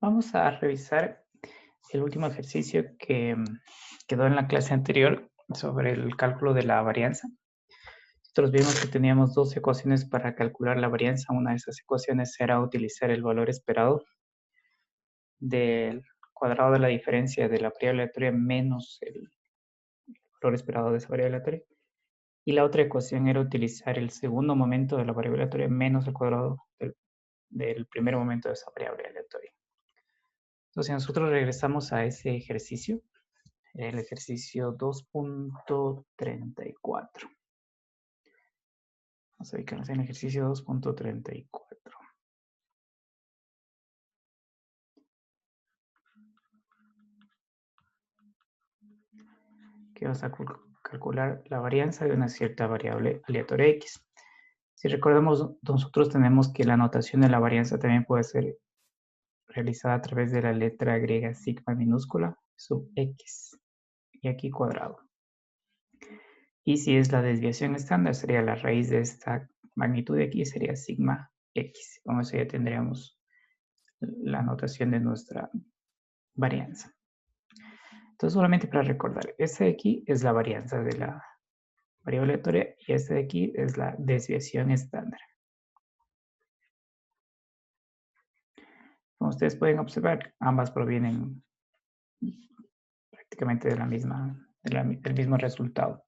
Vamos a revisar el último ejercicio que quedó en la clase anterior sobre el cálculo de la varianza. Nosotros vimos que teníamos dos ecuaciones para calcular la varianza. Una de esas ecuaciones era utilizar el valor esperado del cuadrado de la diferencia de la variable aleatoria menos el valor esperado de esa variable aleatoria. Y la otra ecuación era utilizar el segundo momento de la variable aleatoria menos el cuadrado del primer momento de esa variable aleatoria. Entonces, si nosotros regresamos a ese ejercicio, el ejercicio 2.34. Vamos a ubicarnos en el ejercicio 2.34. Que vamos a calcular la varianza de una cierta variable aleatoria X. Si recordamos, nosotros tenemos que la notación de la varianza también puede ser realizada a través de la letra griega sigma minúscula sub X y aquí cuadrado. Y si es la desviación estándar, sería la raíz de esta magnitud de aquí, sería sigma X. Con eso ya tendríamos la notación de nuestra varianza. Entonces, solamente para recordar, este de aquí es la varianza de la variable aleatoria y este de aquí es la desviación estándar. Como ustedes pueden observar, ambas provienen prácticamente de la misma, del mismo resultado.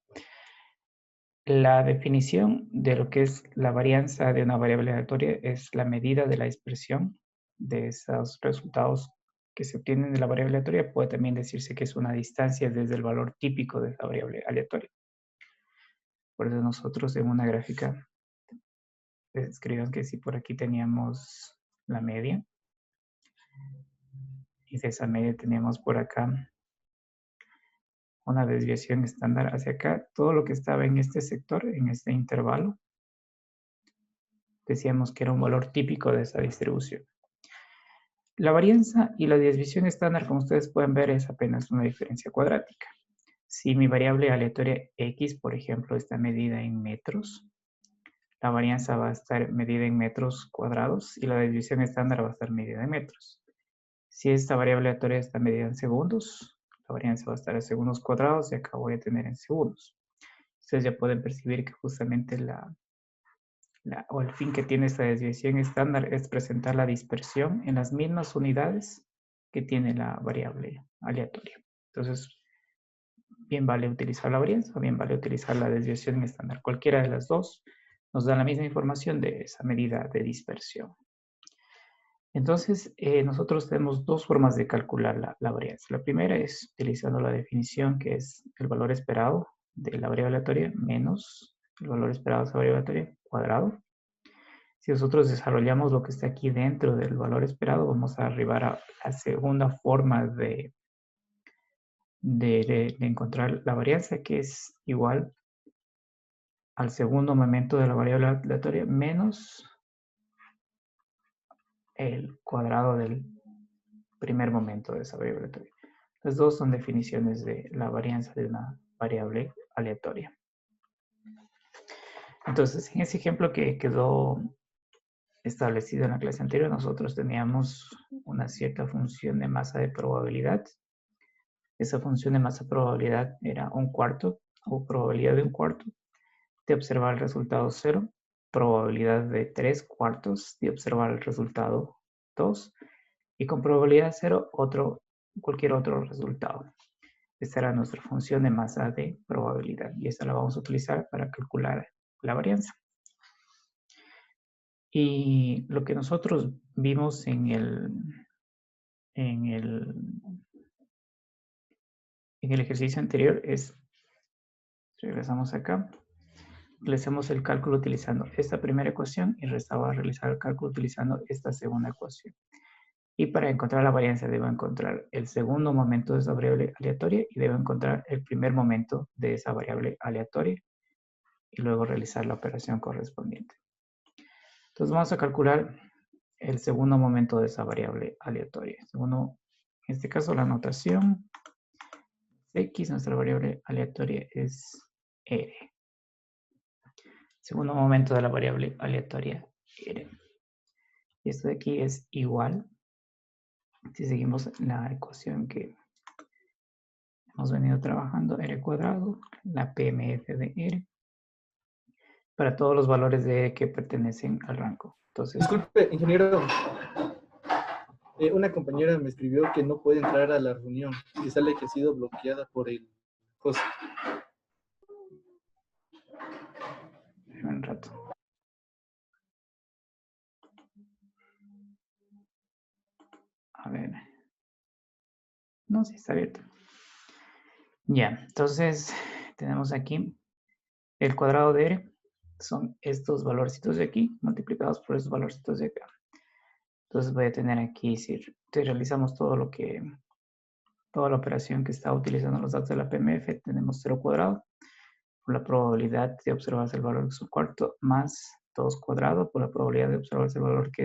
La definición de lo que es la varianza de una variable aleatoria es la medida de la expresión de esos resultados que se obtienen de la variable aleatoria. Puede también decirse que es una distancia desde el valor típico de la variable aleatoria. Por eso nosotros en una gráfica escribimos que si por aquí teníamos la media y de esa media teníamos por acá una desviación estándar hacia acá, todo lo que estaba en este sector, en este intervalo, decíamos que era un valor típico de esa distribución. La varianza y la desviación estándar, como ustedes pueden ver, es apenas una diferencia cuadrática. Si mi variable aleatoria x, por ejemplo, está medida en metros, la varianza va a estar medida en metros cuadrados y la desviación estándar va a estar medida en metros. Si esta variable aleatoria está medida en segundos, la varianza va a estar en segundos cuadrados y acá voy a tener en segundos. Ustedes ya pueden percibir que justamente el fin que tiene esta desviación estándar es presentar la dispersión en las mismas unidades que tiene la variable aleatoria. Entonces, bien vale utilizar la varianza o bien vale utilizar la desviación estándar. Cualquiera de las dos nos da la misma información de esa medida de dispersión. Entonces, nosotros tenemos dos formas de calcular la varianza. La primera es utilizando la definición que es el valor esperado de la variable aleatoria menos el valor esperado de esa variable aleatoria cuadrado. Si nosotros desarrollamos lo que está aquí dentro del valor esperado, vamos a arribar a la segunda forma de encontrar la varianza, que es igual al segundo momento de la variable aleatoria menos el cuadrado del primer momento de esa variable aleatoria. Las dos son definiciones de la varianza de una variable aleatoria. Entonces, en ese ejemplo que quedó establecido en la clase anterior, nosotros teníamos una cierta función de masa de probabilidad. Esa función de masa probabilidad era un cuarto o probabilidad de un cuarto de observar el resultado 0, probabilidad de 3 cuartos de observar el resultado 2 y con probabilidad 0 cualquier otro resultado. Esta era nuestra función de masa de probabilidad y esta la vamos a utilizar para calcular la varianza. Y lo que nosotros vimos en el ejercicio anterior es, regresamos acá, realizamos el cálculo utilizando esta primera ecuación y restaba realizar el cálculo utilizando esta segunda ecuación. Y para encontrar la varianza debo encontrar el segundo momento de esa variable aleatoria y debo encontrar el primer momento de esa variable aleatoria y luego realizar la operación correspondiente. Entonces vamos a calcular el segundo momento de esa variable aleatoria. Segundo, en este caso la notación x, nuestra variable aleatoria es r. Segundo momento de la variable aleatoria r. Y esto de aquí es igual Si seguimos la ecuación que hemos venido trabajando, R cuadrado, la PMF de R, para todos los valores de R que pertenecen al rango. Entonces, Disculpe, ingeniero. Una compañera me escribió que no puede entrar a la reunión y sale que ha sido bloqueada por el host. un rato. A ver. No, sí está abierto. Ya, entonces tenemos aquí el cuadrado de R. Son estos valorcitos de aquí multiplicados por estos valorcitos de acá. Entonces voy a tener aquí, si realizamos toda la operación que está utilizando los datos de la PMF, tenemos 0 cuadrado por la probabilidad de observarse el valor que es un cuarto, más 2 cuadrado por la probabilidad de observarse el valor que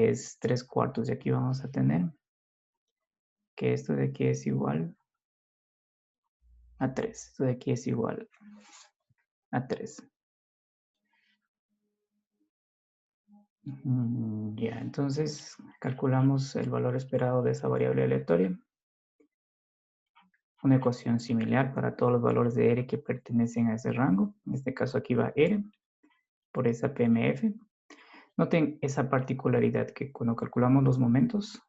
es 3 cuartos. Y aquí vamos a tener que esto de aquí es igual a 3. Esto de aquí es igual a 3. Ya, entonces calculamos el valor esperado de esa variable aleatoria. Una ecuación similar para todos los valores de R que pertenecen a ese rango. En este caso aquí va R por esa PMF. Noten esa particularidad que cuando calculamos los momentos,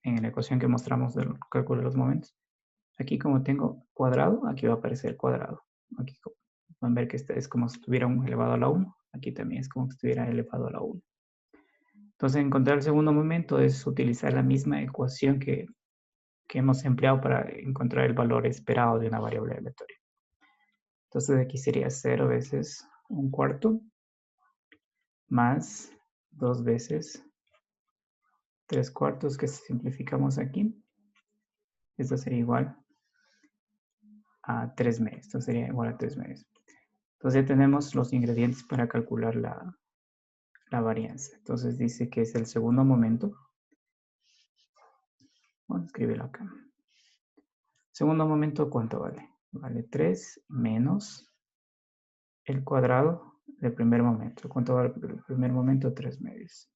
en la ecuación que mostramos del cálculo de los momentos, aquí como tengo cuadrado, aquí va a aparecer cuadrado. Aquí van a ver que este es como si estuviera elevado a la 1. Aquí también es como si estuviera elevado a la 1. Entonces, encontrar el segundo momento es utilizar la misma ecuación que hemos empleado para encontrar el valor esperado de una variable aleatoria. Entonces, aquí sería 0 veces un cuarto más 2 veces 3 cuartos, que simplificamos aquí. Esto sería igual a 3 medios. Esto sería igual a 3 medios. Entonces, ya tenemos los ingredientes para calcular la varianza. Entonces, dice que es el segundo momento. Vamos a escribirlo acá. Segundo momento, ¿cuánto vale? Vale 3 menos el cuadrado del primer momento. ¿Cuánto vale el primer momento? 3 medios.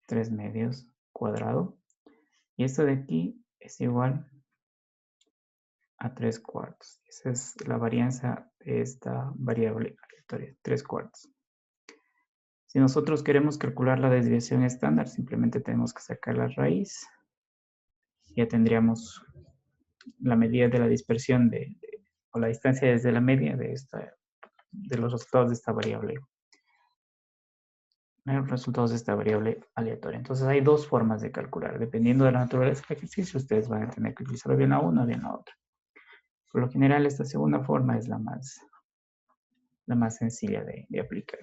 3 medios cuadrado. Y esto de aquí es igual a 3 cuartos. Esa es la varianza de esta variable aleatoria, 3 cuartos. Si nosotros queremos calcular la desviación estándar, simplemente tenemos que sacar la raíz. Ya tendríamos la medida de la dispersión o la distancia desde la media de los resultados de esta variable. Resultados de esta variable aleatoria. Entonces hay dos formas de calcular. Dependiendo de la naturaleza del ejercicio, ustedes van a tener que utilizar bien la una o bien la otra. Por lo general, esta segunda forma es la más sencilla de aplicar.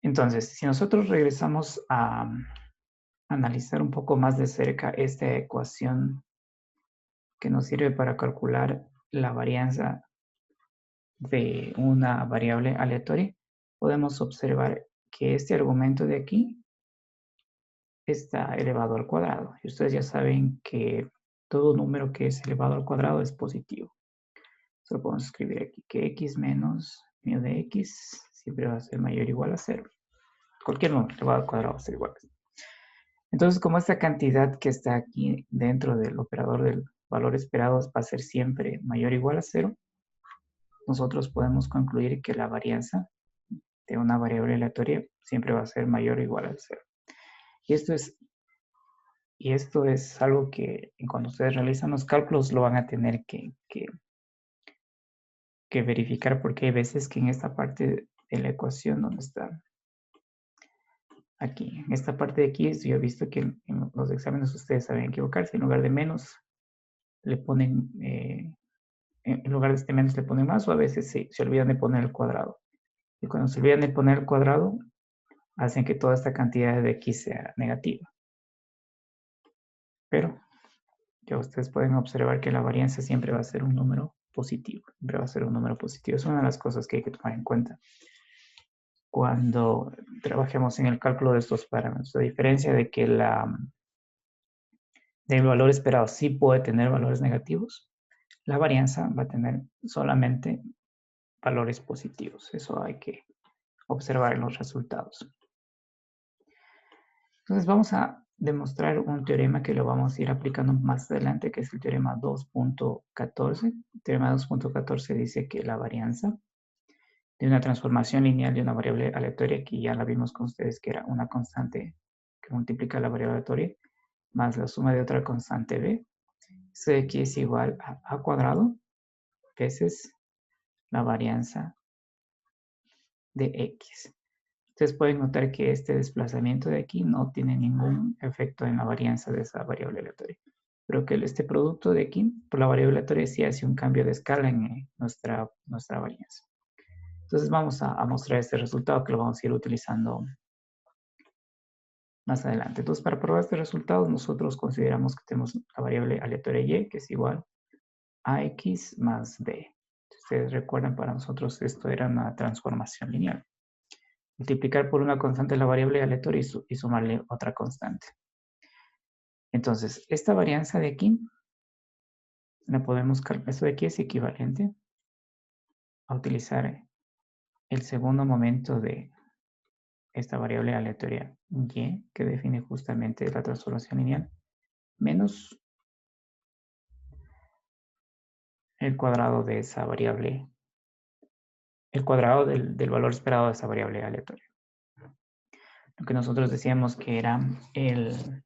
Entonces, si nosotros regresamos a analizar un poco más de cerca esta ecuación que nos sirve para calcular la varianza de una variable aleatoria, podemos observar que este argumento de aquí está elevado al cuadrado. Y ustedes ya saben que todo número que es elevado al cuadrado es positivo. Solo podemos escribir aquí que x menos mu de x siempre va a ser mayor o igual a 0. Cualquier número elevado al cuadrado va a ser igual a 0. Entonces, como esta cantidad que está aquí dentro del operador del valor esperado va a ser siempre mayor o igual a 0, nosotros podemos concluir que la varianza de una variable aleatoria siempre va a ser mayor o igual a 0. Y esto es algo que cuando ustedes realizan los cálculos lo van a tener que verificar, porque hay veces que en esta parte de la ecuación donde está aquí, en esta parte de aquí, yo he visto que en los exámenes ustedes saben equivocarse. En lugar de menos le ponen, en lugar de este menos le ponen más, o a veces se olvidan de poner el cuadrado. Y cuando se olvidan de poner el cuadrado, hacen que toda esta cantidad de aquí sea negativa. Pero ya ustedes pueden observar que la varianza siempre va a ser un número positivo. Siempre va a ser un número positivo. Es una de las cosas que hay que tomar en cuenta cuando trabajemos en el cálculo de estos parámetros. A diferencia de que el valor esperado sí puede tener valores negativos, la varianza va a tener solamente valores positivos. Eso hay que observar en los resultados. Entonces vamos a demostrar un teorema que lo vamos a ir aplicando más adelante, que es el teorema 2.14. El teorema 2.14 dice que la varianza de una transformación lineal de una variable aleatoria, que ya la vimos con ustedes que era una constante que multiplica la variable aleatoria, más la suma de otra constante b. Esto de aquí es igual a a cuadrado veces la varianza de x. Ustedes pueden notar que este desplazamiento de aquí no tiene ningún efecto en la varianza de esa variable aleatoria. Pero que este producto de aquí, por la variable aleatoria, sí hace un cambio de escala en nuestra varianza. Entonces vamos a mostrar este resultado que lo vamos a ir utilizando más adelante. Entonces para probar este resultado nosotros consideramos que tenemos la variable aleatoria y, que es igual a x más b. Si ustedes recuerdan, para nosotros esto era una transformación lineal. Multiplicar por una constante la variable aleatoria y sumarle otra constante. Entonces, esta varianza de aquí, la podemos calcular. Esto de aquí es equivalente a utilizar el segundo momento de esta variable aleatoria y, que define justamente la transformación lineal, menos el cuadrado de esa variable, el cuadrado del valor esperado de esa variable aleatoria. Lo que nosotros decíamos que era el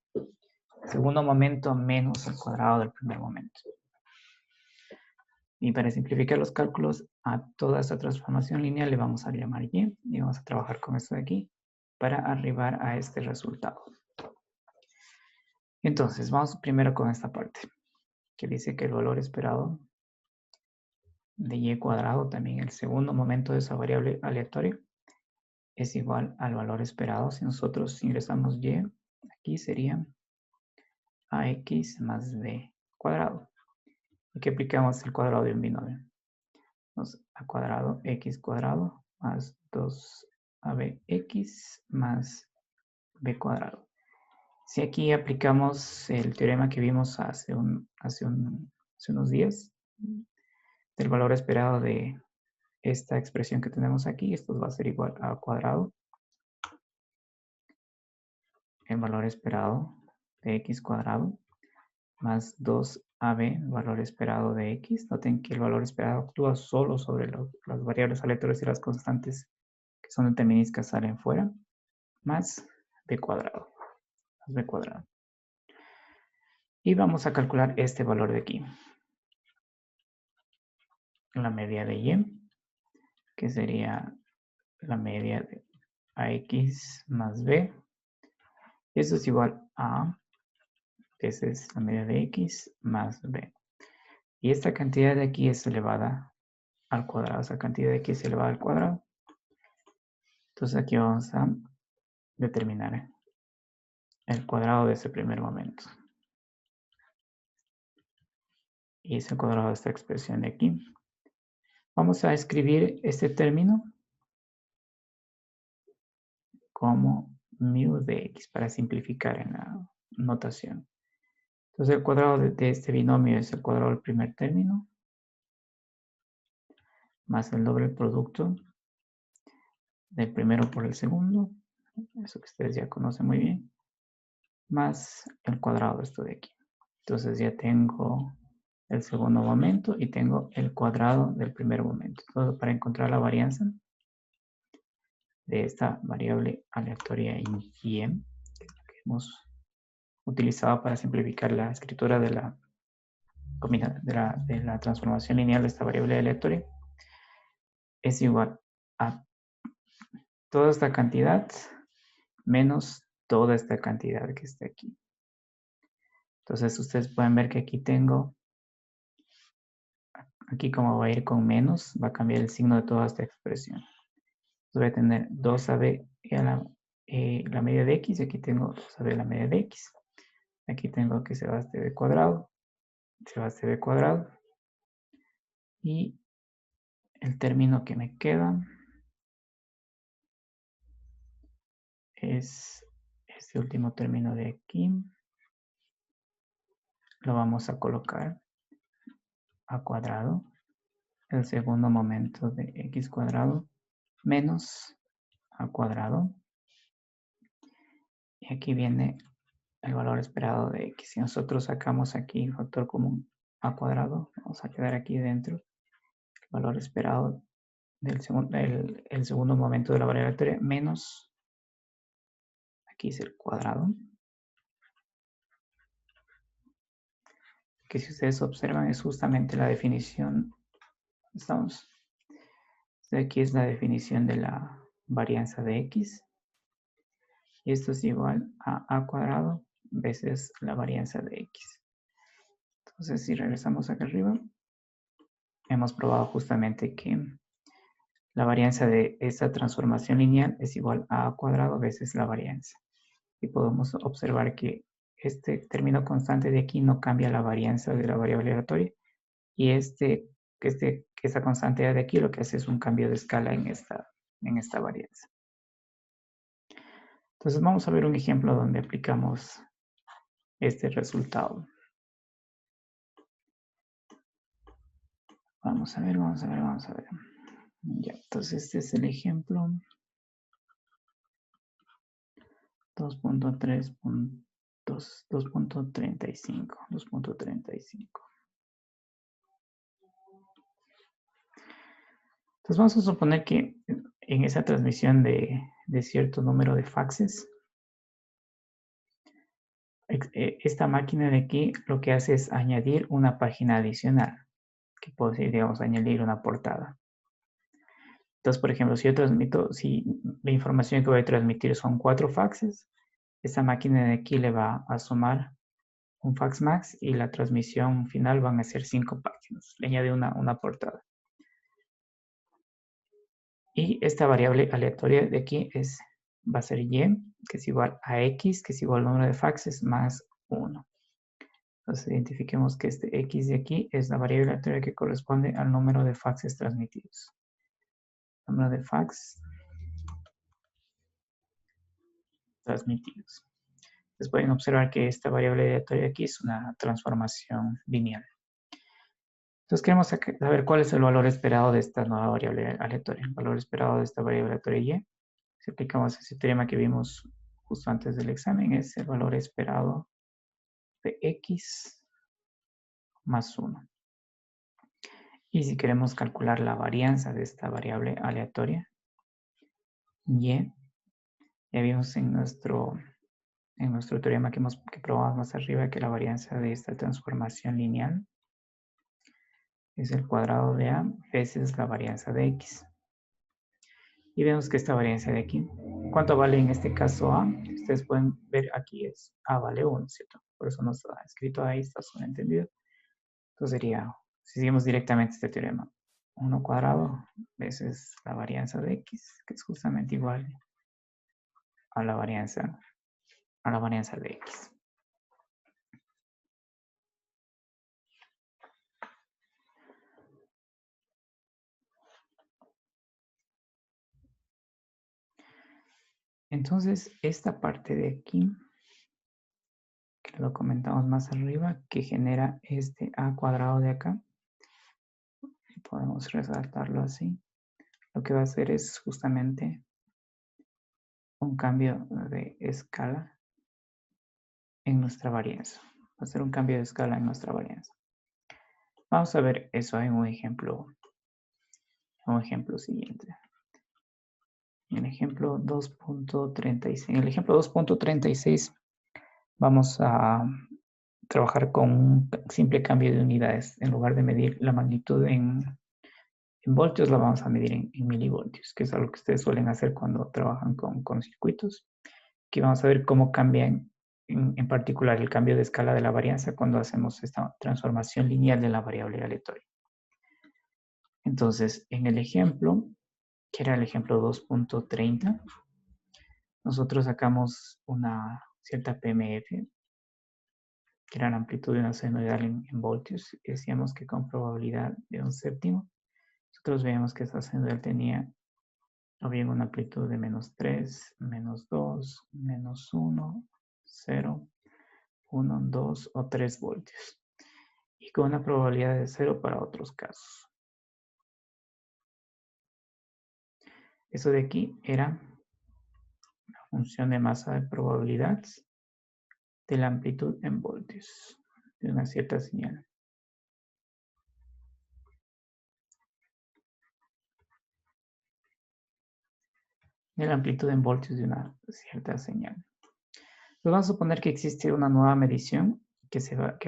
segundo momento menos el cuadrado del primer momento. Y para simplificar los cálculos, a toda esta transformación lineal le vamos a llamar y vamos a trabajar con esto de aquí para arribar a este resultado. Entonces, vamos primero con esta parte, que dice que el valor esperado de y cuadrado, también el segundo momento de esa variable aleatoria, es igual al valor esperado. Si nosotros ingresamos y, aquí sería ax más b cuadrado. Aquí aplicamos el cuadrado de un binomio. Entonces, a cuadrado, x cuadrado, más 2abx más b cuadrado. Si aquí aplicamos el teorema que vimos hace unos días, del valor esperado de esta expresión que tenemos aquí, esto va a ser igual a cuadrado, el valor esperado de x cuadrado, más 2ab, valor esperado de x. Noten que el valor esperado actúa solo sobre las variables aleatorias y las constantes que son deterministas salen fuera, más b cuadrado, más b cuadrado. Y vamos a calcular este valor de aquí. La media de y, que sería la media de ax más b. Eso es igual a, esa es la media de x más b. Y esta cantidad de aquí es elevada al cuadrado. Esa cantidad de aquí es elevada al cuadrado. Entonces aquí vamos a determinar el cuadrado de ese primer momento. Y es el cuadrado de esta expresión de aquí. Vamos a escribir este término como mu de x para simplificar en la notación. Entonces el cuadrado de este binomio es el cuadrado del primer término más el doble producto del primero por el segundo, eso que ustedes ya conocen muy bien, más el cuadrado de esto de aquí. Entonces ya tengo el segundo momento y tengo el cuadrado del primer momento. Entonces, para encontrar la varianza de esta variable aleatoria y, que hemos utilizado para simplificar la escritura de la transformación lineal de esta variable aleatoria, es igual a toda esta cantidad menos toda esta cantidad que está aquí. Entonces ustedes pueden ver que aquí tengo, aquí como va a ir con menos, va a cambiar el signo de toda esta expresión. Entonces voy a tener 2ab a la media de x, y aquí tengo 2ab a la media de x. Aquí tengo que se va a este b cuadrado, se va a este b cuadrado, y el término que me queda es este último término de aquí. Lo vamos a colocar a cuadrado, el segundo momento de x cuadrado menos a cuadrado Y aquí viene el valor esperado de x. Si nosotros sacamos aquí el factor común a cuadrado, vamos a quedar aquí dentro el valor esperado del el segundo momento de la variable aleatoria menos, aquí es el cuadrado, que si ustedes observan es justamente la definición, estamos, aquí es la definición de la varianza de x, y esto es igual a cuadrado veces la varianza de x. Entonces, si regresamos acá arriba, hemos probado justamente que la varianza de esta transformación lineal es igual a cuadrado veces la varianza. Y podemos observar que este término constante de aquí no cambia la varianza de la variable aleatoria. Y esta constante de aquí lo que hace es un cambio de escala en esta varianza. Entonces vamos a ver un ejemplo donde aplicamos este resultado. Vamos a ver. Ya, entonces este es el ejemplo 2.35. Entonces vamos a suponer que en esa transmisión de cierto número de faxes, esta máquina de aquí lo que hace es añadir una página adicional, que podríamos añadir una portada. Entonces, por ejemplo, si la información que voy a transmitir son 4 faxes, esta máquina de aquí le va a sumar un fax max y la transmisión final van a ser 5 páginas. Le añade una portada. Y esta variable aleatoria de aquí va a ser y, que es igual a x, que es igual al número de faxes, más 1. Entonces identifiquemos que este x de aquí es la variable aleatoria que corresponde al número de faxes transmitidos. Número de fax transmitidos. Entonces pueden observar que esta variable aleatoria aquí es una transformación lineal. Entonces queremos saber cuál es el valor esperado de esta nueva variable aleatoria. El valor esperado de esta variable aleatoria y, si aplicamos ese teorema que vimos justo antes del examen, es el valor esperado de x más 1. Y si queremos calcular la varianza de esta variable aleatoria, y, ya vimos en nuestro teorema que probamos más arriba que la varianza de esta transformación lineal es el cuadrado de a veces la varianza de x. Y vemos que esta varianza de aquí, ¿cuánto vale en este caso a? Ustedes pueden ver aquí es a vale 1, ¿cierto? Por eso no está escrito ahí, está solo entendido. Entonces sería, si seguimos directamente este teorema, 1 cuadrado veces la varianza de x, que es justamente igual a la varianza de x. Entonces, esta parte de aquí, que lo comentamos más arriba, que genera este a cuadrado de acá, podemos resaltarlo así. Lo que va a hacer es justamente un cambio de escala en nuestra varianza. Va a ser un cambio de escala en nuestra varianza. Vamos a ver eso en un ejemplo siguiente. En el ejemplo 2.36. En el ejemplo 2.36 vamos a trabajar con un simple cambio de unidades. En lugar de medir la magnitud en voltios, la vamos a medir en milivoltios, que es algo que ustedes suelen hacer cuando trabajan con circuitos. Aquí vamos a ver cómo cambian en particular el cambio de escala de la varianza cuando hacemos esta transformación lineal de la variable aleatoria. Entonces, en el ejemplo, que era el ejemplo 2.30, nosotros sacamos una cierta PMF, que era la amplitud de una sinusoidal en voltios, y decíamos que con probabilidad de 1/7, nosotros veíamos que esa sinusoidal tenía o bien una amplitud de -3, -2, -1, 0, 1, 2 o 3 voltios. Y con una probabilidad de 0 para otros casos. Eso de aquí era función de masa de probabilidad de la amplitud en voltios de una cierta señal. De la amplitud en voltios de una cierta señal. Entonces vamos a suponer que existe una nueva medición que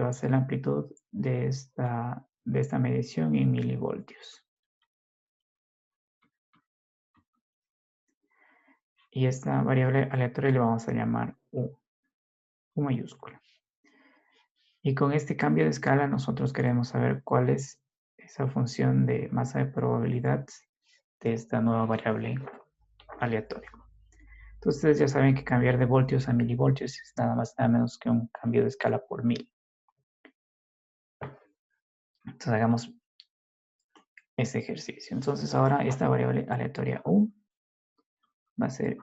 va a ser la amplitud de esta medición en milivoltios. Y esta variable aleatoria le vamos a llamar U mayúscula. Y con este cambio de escala nosotros queremos saber cuál es esa función de masa de probabilidad de esta nueva variable aleatoria. Entonces ustedes ya saben que cambiar de voltios a milivoltios es nada más nada menos que un cambio de escala por 1000. Entonces hagamos este ejercicio. Entonces ahora esta variable aleatoria U va a ser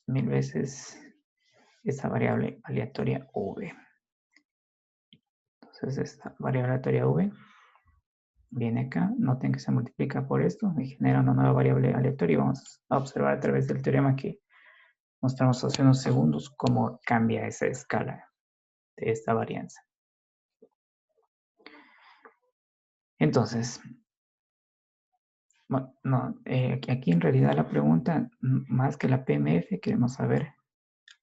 1000 veces esta variable aleatoria V. Entonces esta variable aleatoria V viene acá, noten que se multiplica por esto y genera una nueva variable aleatoria. Y vamos a observar a través del teorema que mostramos hace unos segundos cómo cambia esa escala de esta varianza. Entonces, bueno, aquí en realidad la pregunta, más que la PMF, queremos saber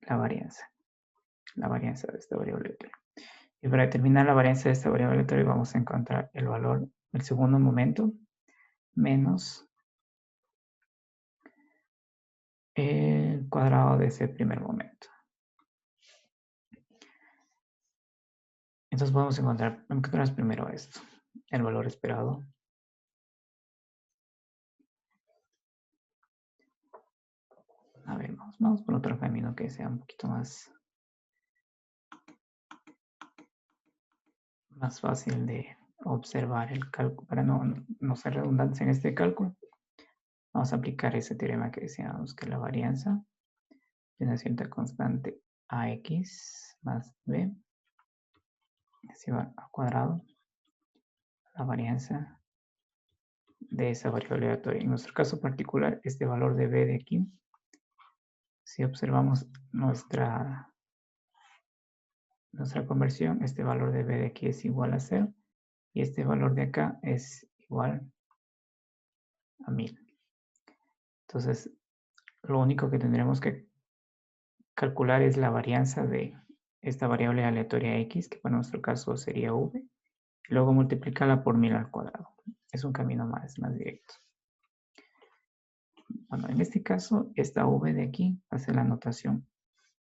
la varianza de esta variable aleatoria. Y para determinar la varianza de esta variable aleatoria vamos a encontrar el valor del segundo momento menos el cuadrado de ese primer momento. Entonces podemos encontrar primero esto, el valor esperado. A ver, vamos por otro camino que sea un poquito más fácil de observar el cálculo, para no ser redundantes en este cálculo. Vamos a aplicar ese teorema que decíamos que la varianza de una cierta constante AX más B es igual al cuadrado la varianza de esa variable aleatoria. En nuestro caso particular, este valor de B de aquí, si observamos nuestra conversión, este valor de B de aquí es igual a 0 y este valor de acá es igual a 1000. Entonces, lo único que tendremos que calcular es la varianza de esta variable aleatoria x, que para nuestro caso sería v, y luego multiplicarla por 1000 al cuadrado. Es un camino más directo. Bueno, en este caso, esta v de aquí va a ser la notación,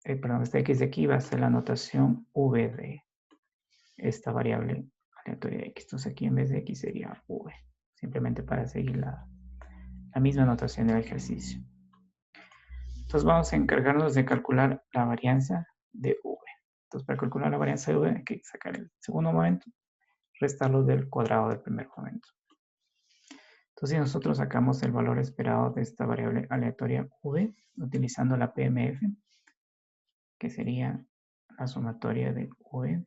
esta x de aquí va a ser la notación v de esta variable aleatoria x. Entonces aquí en vez de x sería v, simplemente para seguir la misma notación del ejercicio. Entonces vamos a encargarnos de calcular la varianza de v. Entonces para calcular la varianza de v hay que sacar el segundo momento, restarlo del cuadrado del primer momento. Entonces si nosotros sacamos el valor esperado de esta variable aleatoria v, utilizando la PMF, que sería la sumatoria de v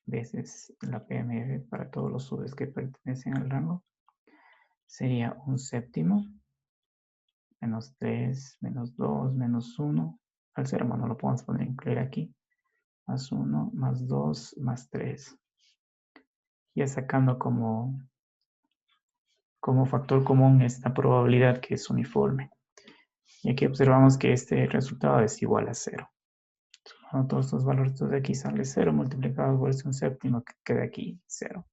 veces la PMF para todos los v's que pertenecen al rango, sería un séptimo, menos 3, menos 2, menos 1, al 0, no lo podemos incluir aquí, más 1, más 2, más 3. Ya sacando como factor común esta probabilidad que es uniforme. Y aquí observamos que este resultado es igual a 0. Sumando todos estos valores de aquí sale 0 multiplicado por un séptimo que queda aquí 0.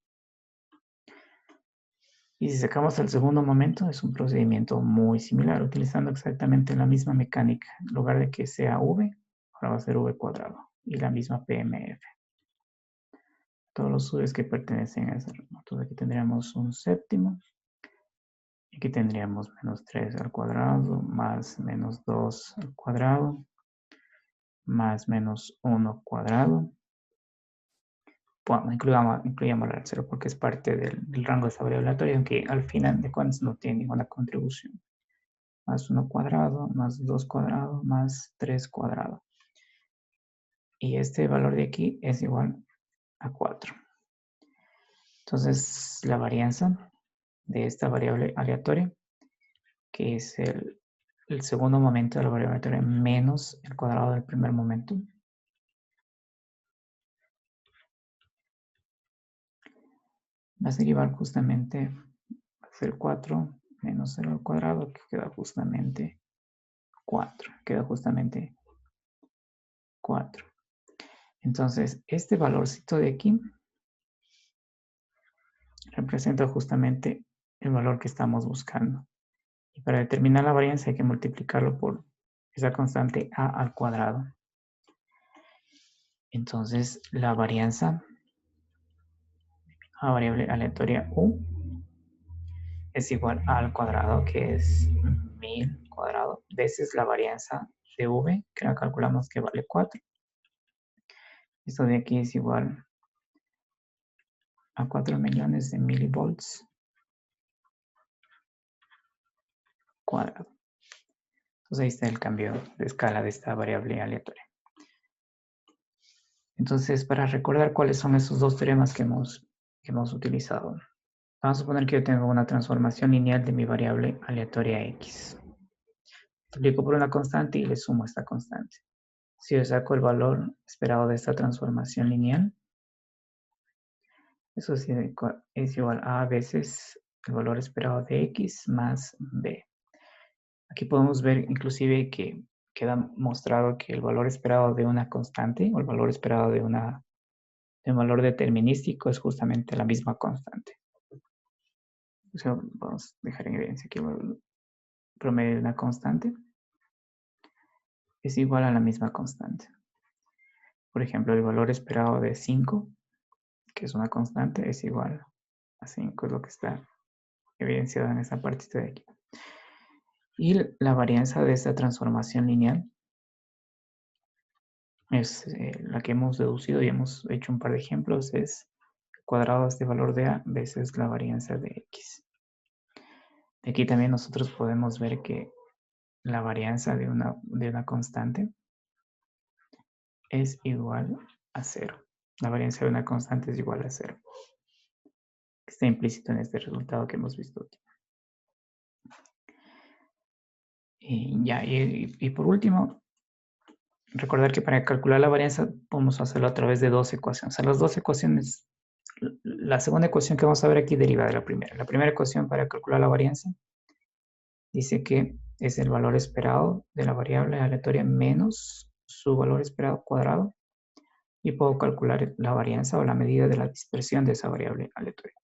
Y si sacamos el segundo momento, es un procedimiento muy similar, utilizando exactamente la misma mecánica. En lugar de que sea v, ahora va a ser v cuadrado y la misma PMF. Todos los v's que pertenecen a ese rango. Entonces aquí tendríamos un séptimo. Y aquí tendríamos menos 3 al cuadrado, más menos 2 al cuadrado, más menos 1 cuadrado. Bueno, incluyamos el 0 porque es parte del rango de esta variable aleatoria, aunque al final de cuentas no tiene ninguna contribución. Más 1 cuadrado, más 2 cuadrado, más 3 cuadrado. Y este valor de aquí es igual a 4. Entonces, la varianza de esta variable aleatoria, que es el el segundo momento de la variable aleatoria menos el cuadrado del primer momento. Va a ser igual justamente a ser 4 menos 0 al cuadrado, que queda justamente 4. Queda justamente 4. Entonces, este valorcito de aquí representa justamente el valor que estamos buscando. Y para determinar la varianza hay que multiplicarlo por esa constante a al cuadrado. Entonces, la varianza a variable aleatoria u es igual a al cuadrado, que es 1000 cuadrado, veces la varianza de v, que la calculamos que vale 4. Esto de aquí es igual a 4 millones de milivolts cuadrado. Entonces ahí está el cambio de escala de esta variable aleatoria. Entonces, para recordar cuáles son esos dos teoremas que hemos utilizado, vamos a suponer que yo tengo una transformación lineal de mi variable aleatoria x. Multiplico por una constante y le sumo esta constante. Si yo saco el valor esperado de esta transformación lineal, eso es igual a veces el valor esperado de x más b. Aquí podemos ver inclusive que queda mostrado que el valor esperado de una constante o el valor esperado de un valor determinístico es justamente la misma constante. O sea, vamos a dejar en evidencia que el promedio de una constante es igual a la misma constante. Por ejemplo, el valor esperado de 5, que es una constante, es igual a 5, es lo que está evidenciado en esta partita de aquí. Y la varianza de esta transformación lineal es la que hemos deducido y hemos hecho un par de ejemplos, es el cuadrado de este valor de a veces la varianza de x. Aquí también nosotros podemos ver que la varianza de una constante es igual a 0. La varianza de una constante es igual a 0. Está implícito en este resultado que hemos visto aquí. Y por último, recordar que para calcular la varianza podemos hacerlo a través de dos ecuaciones. O sea, las dos ecuaciones, la segunda ecuación que vamos a ver aquí deriva de la primera. La primera ecuación para calcular la varianza dice que es el valor esperado de la variable aleatoria menos su valor esperado cuadrado, y puedo calcular la varianza o la medida de la dispersión de esa variable aleatoria.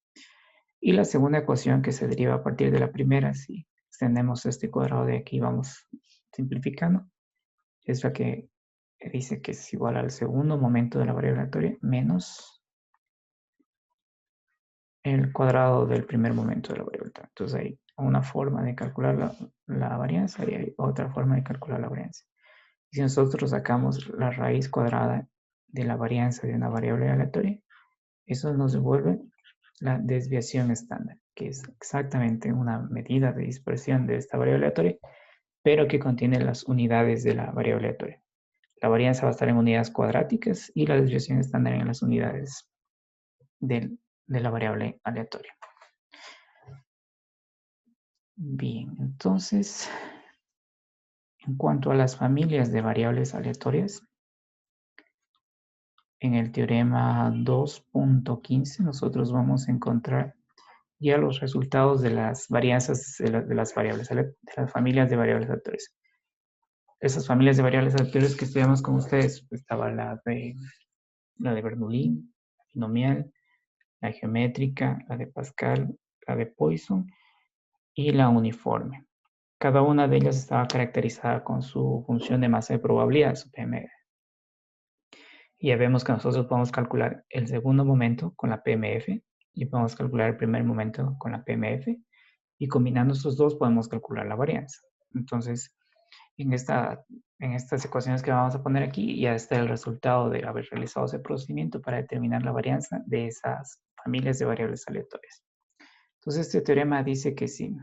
Y la segunda ecuación que se deriva a partir de la primera, si extendemos este cuadrado de aquí, vamos simplificando, es la que dice que es igual al segundo momento de la variable aleatoria menos el cuadrado del primer momento de la variable aleatoria. Entonces hay una forma de calcular la varianza y hay otra forma de calcular la varianza. Si nosotros sacamos la raíz cuadrada de la varianza de una variable aleatoria, eso nos devuelve la desviación estándar, que es exactamente una medida de dispersión de esta variable aleatoria, pero que contiene las unidades de la variable aleatoria. La varianza va a estar en unidades cuadráticas y la desviación estándar en las unidades de la variable aleatoria. Bien, entonces, en cuanto a las familias de variables aleatorias, en el teorema 2.15 nosotros vamos a encontrar ya los resultados de las varianzas de las variables, de las familias de variables aleatorias. Esas familias de variables aleatorias que estudiamos con ustedes, estaba la de Bernoulli, la binomial, la geométrica, la de Pascal, la de Poisson y la uniforme. Cada una de ellas estaba caracterizada con su función de masa de probabilidad, su PMF. Y ya vemos que nosotros podemos calcular el segundo momento con la PMF y podemos calcular el primer momento con la PMF, y combinando estos dos podemos calcular la varianza. Entonces, en estas ecuaciones que vamos a poner aquí ya está el resultado de haber realizado ese procedimiento para determinar la varianza de esas familias de variables aleatorias. Entonces, este teorema dice que si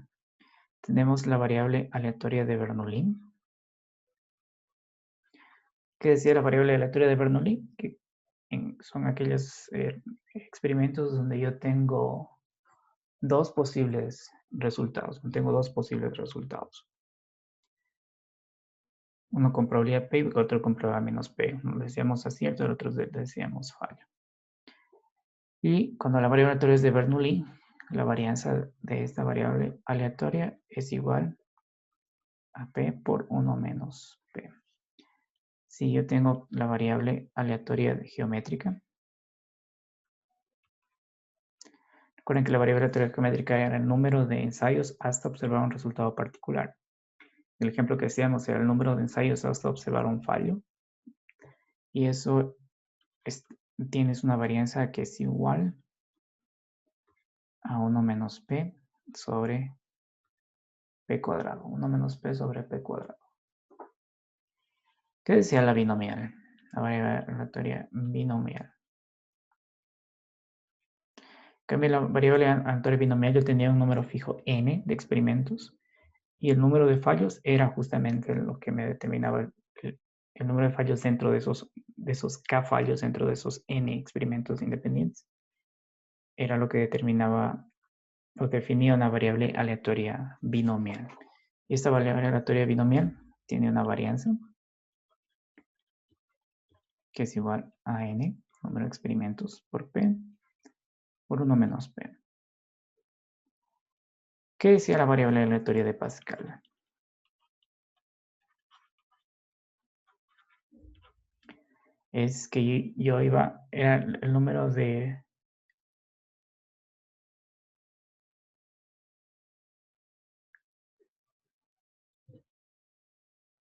tenemos la variable aleatoria de Bernoulli, ¿qué decía la variable aleatoria de Bernoulli? Que son aquellos experimentos donde yo tengo dos posibles resultados. Uno con probabilidad P y el otro con probabilidad menos P. Uno le decíamos acierto, el otro le decíamos fallo. Y cuando la variable aleatoria es de Bernoulli, la varianza de esta variable aleatoria es igual a P por 1 menos P. Si yo tengo la variable aleatoria geométrica, recuerden que la variable aleatoria geométrica era el número de ensayos hasta observar un resultado particular. El ejemplo que decíamos era el número de ensayos hasta observar un fallo. Y eso tienes una varianza que es igual a 1 menos P sobre P cuadrado. 1 menos P sobre P cuadrado. ¿Qué decía la binomial? La variable aleatoria binomial. En cambio, la variable aleatoria binomial yo tenía un número fijo n de experimentos y el número de fallos era justamente lo que me determinaba el número de fallos dentro de esos k fallos dentro de esos n experimentos independientes. Era lo que determinaba o definía una variable aleatoria binomial. Y esta variable aleatoria binomial tiene una varianza que es igual a n, número de experimentos, por p, por 1 menos p. ¿Qué decía la variable aleatoria de Pascal? Es que yo iba, era el número de...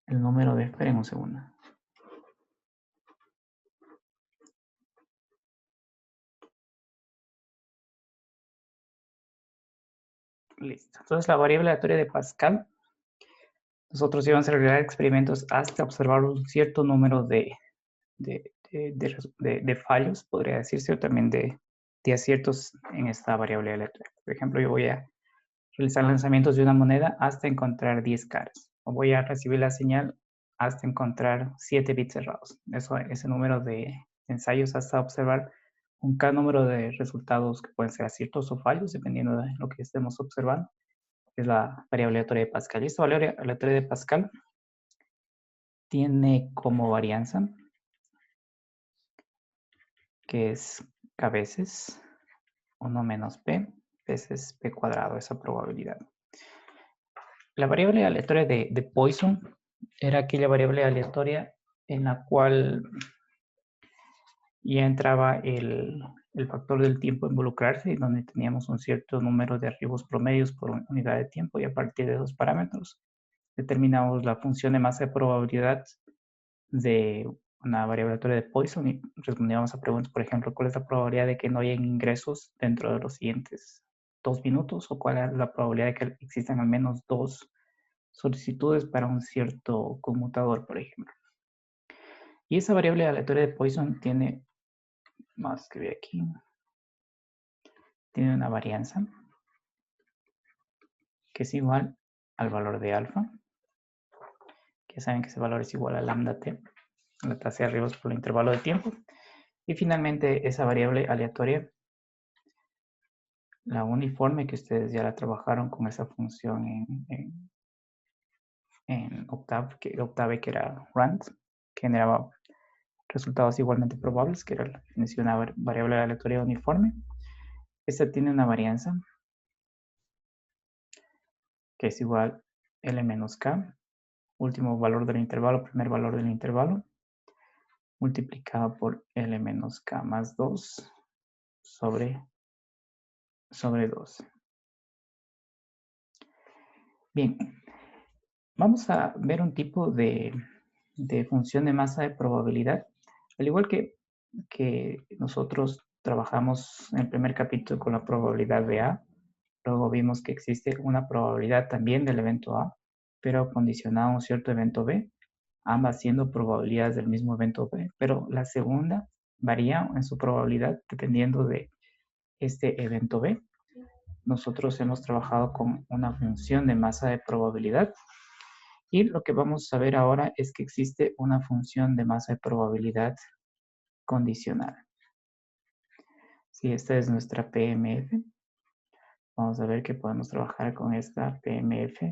El número de... Esperen un segundo. Listo. Entonces la variable aleatoria de Pascal, nosotros íbamos a realizar experimentos hasta observar un cierto número de fallos, podría decirse, o también de aciertos en esta variable aleatoria. Por ejemplo, yo voy a realizar lanzamientos de una moneda hasta encontrar 10 caras. O voy a recibir la señal hasta encontrar 7 bits cerrados. Ese número de ensayos hasta observar un cada número de resultados que pueden ser aciertos o fallos, dependiendo de lo que estemos observando. Es la variable aleatoria de Pascal. Y esta variable aleatoria de Pascal tiene como varianza, que es k veces 1 menos p veces p cuadrado, esa probabilidad. La variable aleatoria de Poisson era aquella variable aleatoria en la cual ya entraba el factor del tiempo a involucrarse y donde teníamos un cierto número de arribos promedios por unidad de tiempo y a partir de esos parámetros determinamos la función de masa de probabilidad de una variable aleatoria de Poisson y respondíamos a preguntas, por ejemplo, ¿cuál es la probabilidad de que no haya ingresos dentro de los siguientes 2 minutos? ¿O cuál es la probabilidad de que existan al menos 2 solicitudes para un cierto conmutador, por ejemplo? Y esa variable aleatoria de Poisson tiene, más que ve aquí, tiene una varianza que es igual al valor de alfa, que saben que ese valor es igual a lambda t, la tasa de arribos por el intervalo de tiempo. Y finalmente esa variable aleatoria, la uniforme, que ustedes ya la trabajaron con esa función en Octave, que era RAND, que generaba resultados igualmente probables, que era la definición de una variable aleatoria uniforme. Esta tiene una varianza que es igual L menos K, último valor del intervalo, primer valor del intervalo, multiplicado por L menos K más 2 sobre 2. Bien, vamos a ver un tipo de función de masa de probabilidad. Al igual que nosotros trabajamos en el primer capítulo con la probabilidad de A, luego vimos que existe una probabilidad también del evento A, pero condicionada a un cierto evento B, ambas siendo probabilidades del mismo evento B, pero la segunda varía en su probabilidad dependiendo de este evento B. Nosotros hemos trabajado con una función de masa de probabilidad y lo que vamos a ver ahora es que existe una función de masa de probabilidad condicional. Si esta es nuestra PMF, vamos a ver que podemos trabajar con esta PMF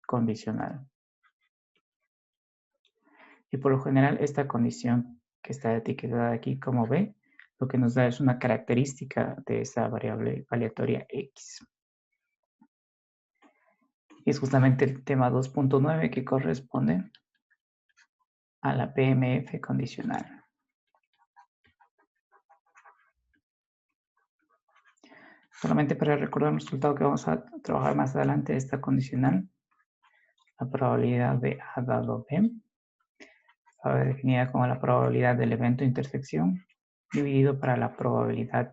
condicional. Y por lo general esta condición que está etiquetada aquí como B, lo que nos da es una característica de esa variable aleatoria X. Y es justamente el tema 2.9 que corresponde a la PMF condicional. Solamente para recordar un resultado que vamos a trabajar más adelante, esta condicional, la probabilidad de A dado B, estaba definida como la probabilidad del evento intersección dividido para la probabilidad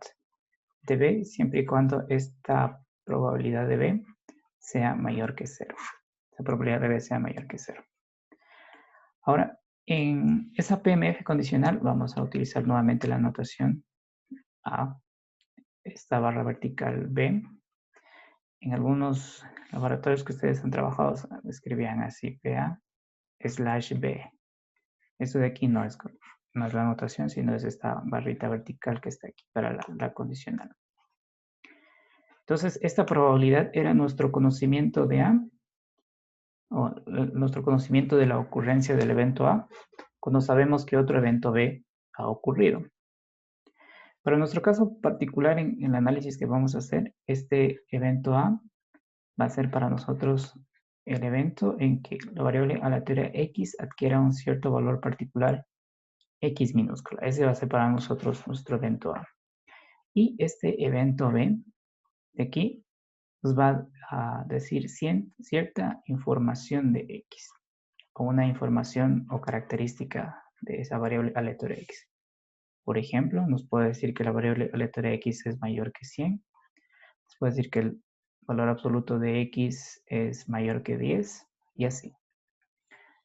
de B, siempre y cuando esta probabilidad de B sea mayor que 0. La probabilidad de B sea mayor que 0. Ahora, en esa PMF condicional vamos a utilizar nuevamente la notación A, esta barra vertical B. En algunos laboratorios que ustedes han trabajado escribían así PA/B. Esto de aquí no es la notación, sino es esta barrita vertical que está aquí para la condicional. Entonces, esta probabilidad era nuestro conocimiento de A, o nuestro conocimiento de la ocurrencia del evento A, cuando sabemos que otro evento B ha ocurrido. Para nuestro caso particular en el análisis que vamos a hacer, este evento A va a ser para nosotros el evento en que la variable aleatoria X adquiera un cierto valor particular X minúscula. Ese va a ser para nosotros nuestro evento A. Y este evento B de aquí nos va a decir cierta información de X, o una información o característica de esa variable aleatoria X. Por ejemplo, nos puede decir que la variable aleatoria X es mayor que 100. Nos puede decir que el valor absoluto de X es mayor que 10 y así.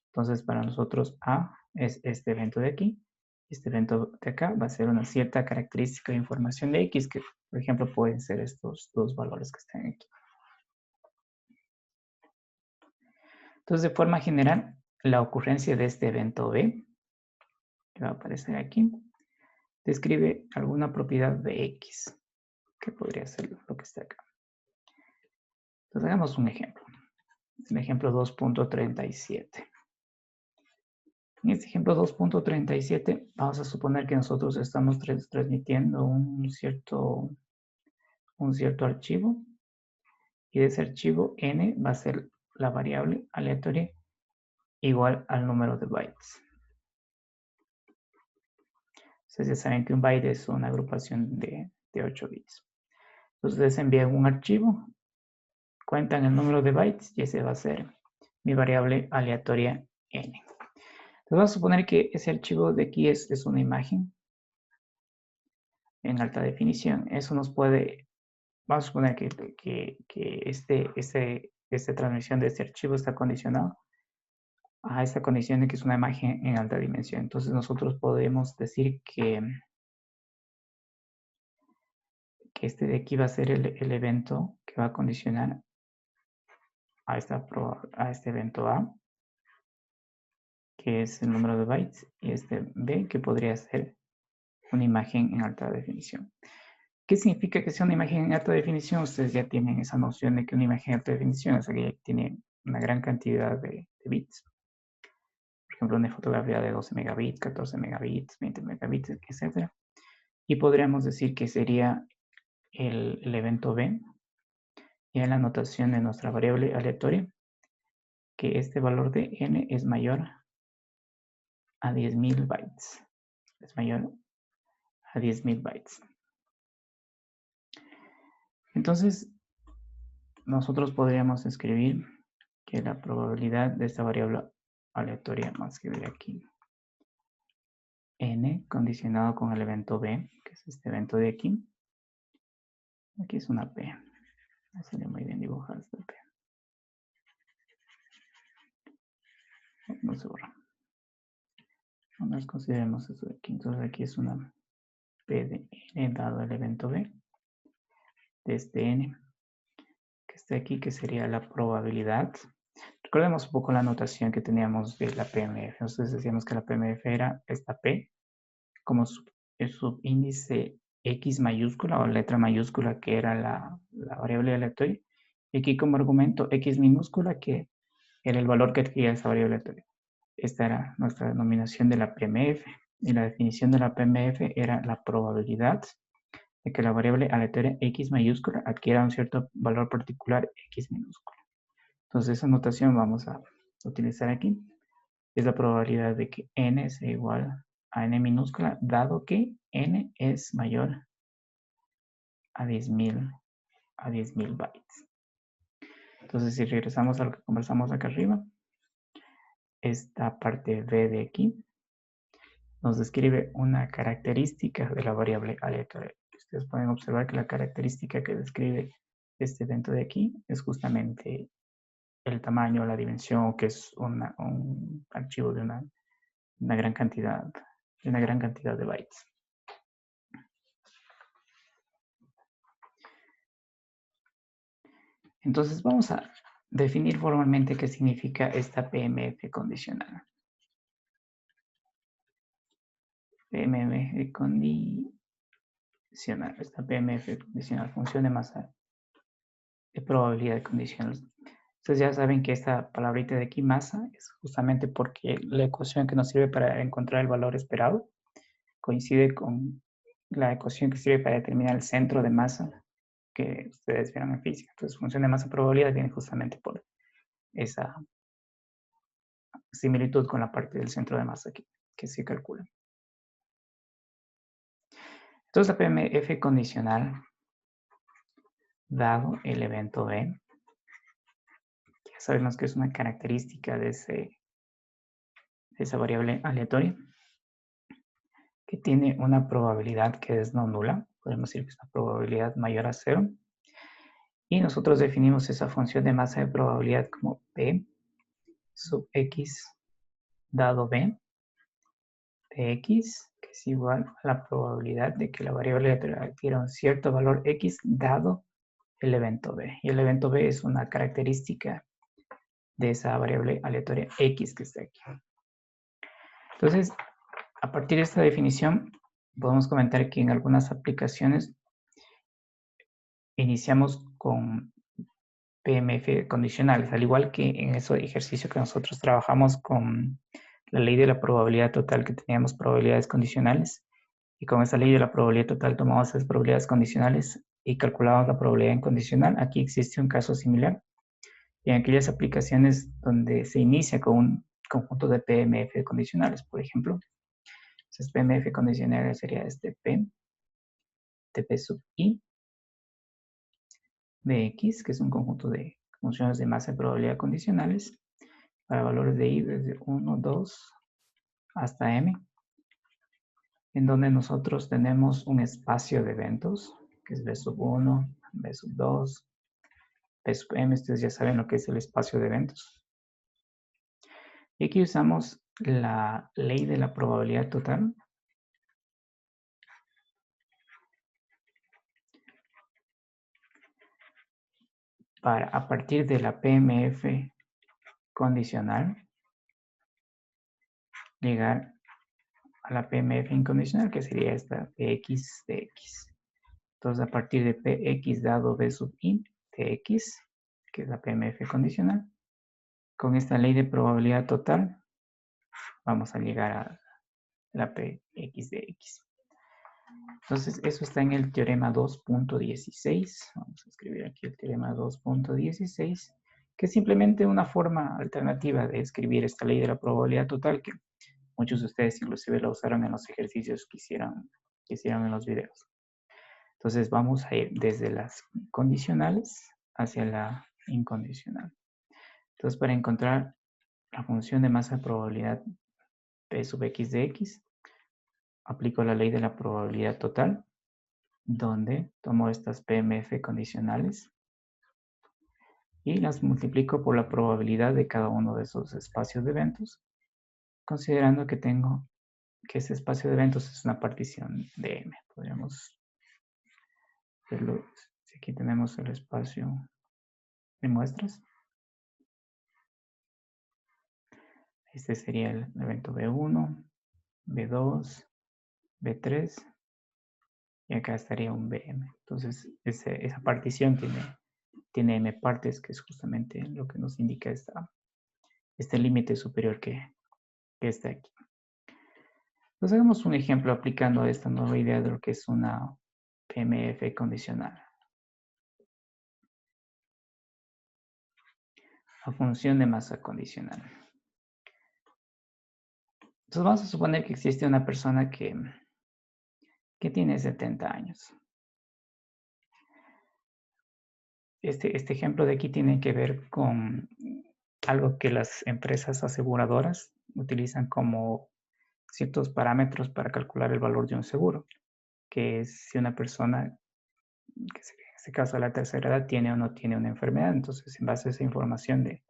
Entonces, para nosotros A es este evento de aquí. Este evento de acá va a ser una cierta característica de información de X que, por ejemplo, pueden ser estos dos valores que están aquí. Entonces, de forma general, la ocurrencia de este evento B, que va a aparecer aquí, describe alguna propiedad de X, que podría ser lo que está acá. Entonces, hagamos un ejemplo. El ejemplo 2.37. En este ejemplo 2.37 vamos a suponer que nosotros estamos transmitiendo un cierto archivo y de ese archivo n va a ser la variable aleatoria igual al número de bytes. Ustedes ya saben que un byte es una agrupación de 8 bits. Entonces ustedes envían un archivo, cuentan el número de bytes y ese va a ser mi variable aleatoria n. Entonces vamos a suponer que ese archivo de aquí es una imagen en alta definición. Eso nos puede, vamos a suponer que esta transmisión de este archivo está condicionado a esta condición de que es una imagen en alta dimensión. Entonces nosotros podemos decir que este de aquí va a ser el evento que va a condicionar a este evento A, que es el número de bytes, y este B, que podría ser una imagen en alta definición. ¿Qué significa que sea una imagen en alta definición? Ustedes ya tienen esa noción de que una imagen en alta definición es que tiene una gran cantidad de bits. Por ejemplo, una fotografía de 12 megabits, 14 megabits, 20 megabits, etc. Y podríamos decir que sería el evento B y en la notación de nuestra variable aleatoria que este valor de n es mayor a 10.000 bytes. Es mayor a 10.000 bytes. Entonces, nosotros podríamos escribir que la probabilidad de esta variable aleatoria, vamos a escribir aquí, n condicionado con el evento b, que es este evento de aquí. Aquí es una p. Me salió muy bien dibujar esta p. No se borra. Nos consideremos esto de aquí. Entonces aquí es una p de n dado el evento b de este n que está aquí, que sería la probabilidad. Recordemos un poco la notación que teníamos de la PMF. Entonces decíamos que la PMF era esta P como el subíndice X mayúscula o letra mayúscula que era la variable aleatoria. Y aquí como argumento X minúscula que era el valor que adquiría esa variable aleatoria. Esta era nuestra denominación de la PMF. Y la definición de la PMF era la probabilidad de que la variable aleatoria X mayúscula adquiera un cierto valor particular X minúscula. Entonces esa notación vamos a utilizar aquí. Es la probabilidad de que n sea igual a n minúscula, dado que n es mayor a 10.000 bytes. Entonces, si regresamos a lo que conversamos acá arriba, esta parte B de aquí nos describe una característica de la variable aleatoria. Ustedes pueden observar que la característica que describe este evento de aquí es justamente el tamaño, la dimensión, que es un archivo de una gran cantidad de bytes. Entonces vamos a definir formalmente qué significa esta PMF condicional. PMF condicional, esta PMF condicional, función de masa de probabilidad de condiciones. Ustedes ya saben que esta palabrita de aquí, masa, es justamente porque la ecuación que nos sirve para encontrar el valor esperado coincide con la ecuación que sirve para determinar el centro de masa que ustedes vieron en física. Entonces, función de masa de probabilidad viene justamente por esa similitud con la parte del centro de masa que se calcula. Entonces, la PMF condicional, dado el evento B, ya sabemos que es una característica de esa variable aleatoria, que tiene una probabilidad que es no nula. Podemos decir que es una probabilidad mayor a 0. Y nosotros definimos esa función de masa de probabilidad como P sub X dado B de X, que es igual a la probabilidad de que la variable aleatoria adquiera un cierto valor X dado el evento B. Y el evento B es una característica de esa variable aleatoria X que está aquí. Entonces, a partir de esta definición, podemos comentar que en algunas aplicaciones iniciamos con PMF condicionales, al igual que en ese ejercicio que nosotros trabajamos con la ley de la probabilidad total, que teníamos probabilidades condicionales, y con esa ley de la probabilidad total tomamos esas probabilidades condicionales y calculamos la probabilidad incondicional. Aquí existe un caso similar, y en aquellas aplicaciones donde se inicia con un conjunto de PMF condicionales, por ejemplo. Entonces, PMF condicional sería este P, TP sub I, de X, que es un conjunto de funciones de masa de probabilidad condicionales, para valores de I desde 1, 2 hasta M, en donde nosotros tenemos un espacio de eventos, que es B sub 1, B sub 2, P sub M. Ustedes ya saben lo que es el espacio de eventos. Y aquí usamos la ley de la probabilidad total para, a partir de la PMF condicional, llegar a la PMF incondicional, que sería esta Px de X. Entonces, a partir de Px dado B sub I de X, que es la PMF condicional, con esta ley de probabilidad total, vamos a llegar a la Px de X. Entonces, eso está en el teorema 2.16. Vamos a escribir aquí el teorema 2.16, que es simplemente una forma alternativa de escribir esta ley de la probabilidad total, que muchos de ustedes inclusive la usaron en los ejercicios que hicieron en los videos. Entonces, vamos a ir desde las condicionales hacia la incondicional. Entonces, para encontrar la función de masa de probabilidad P sub X de X, aplico la ley de la probabilidad total, donde tomo estas PMF condicionales y las multiplico por la probabilidad de cada uno de esos espacios de eventos, considerando que tengo que ese espacio de eventos es una partición de M. Podríamos verlo. Aquí tenemos el espacio de muestras. Este sería el evento B1, B2, B3 y acá estaría un BM. Entonces, esa partición tiene M partes, que es justamente lo que nos indica este límite superior que que está aquí. Entonces hagamos un ejemplo aplicando esta nueva idea de lo que es una PMF condicional. La función de masa condicional. Entonces vamos a suponer que existe una persona que tiene 70 años. Este ejemplo de aquí tiene que ver con algo que las empresas aseguradoras utilizan como ciertos parámetros para calcular el valor de un seguro, que es si una persona, que en este caso la tercera edad, tiene o no tiene una enfermedad. Entonces, en base a esa información de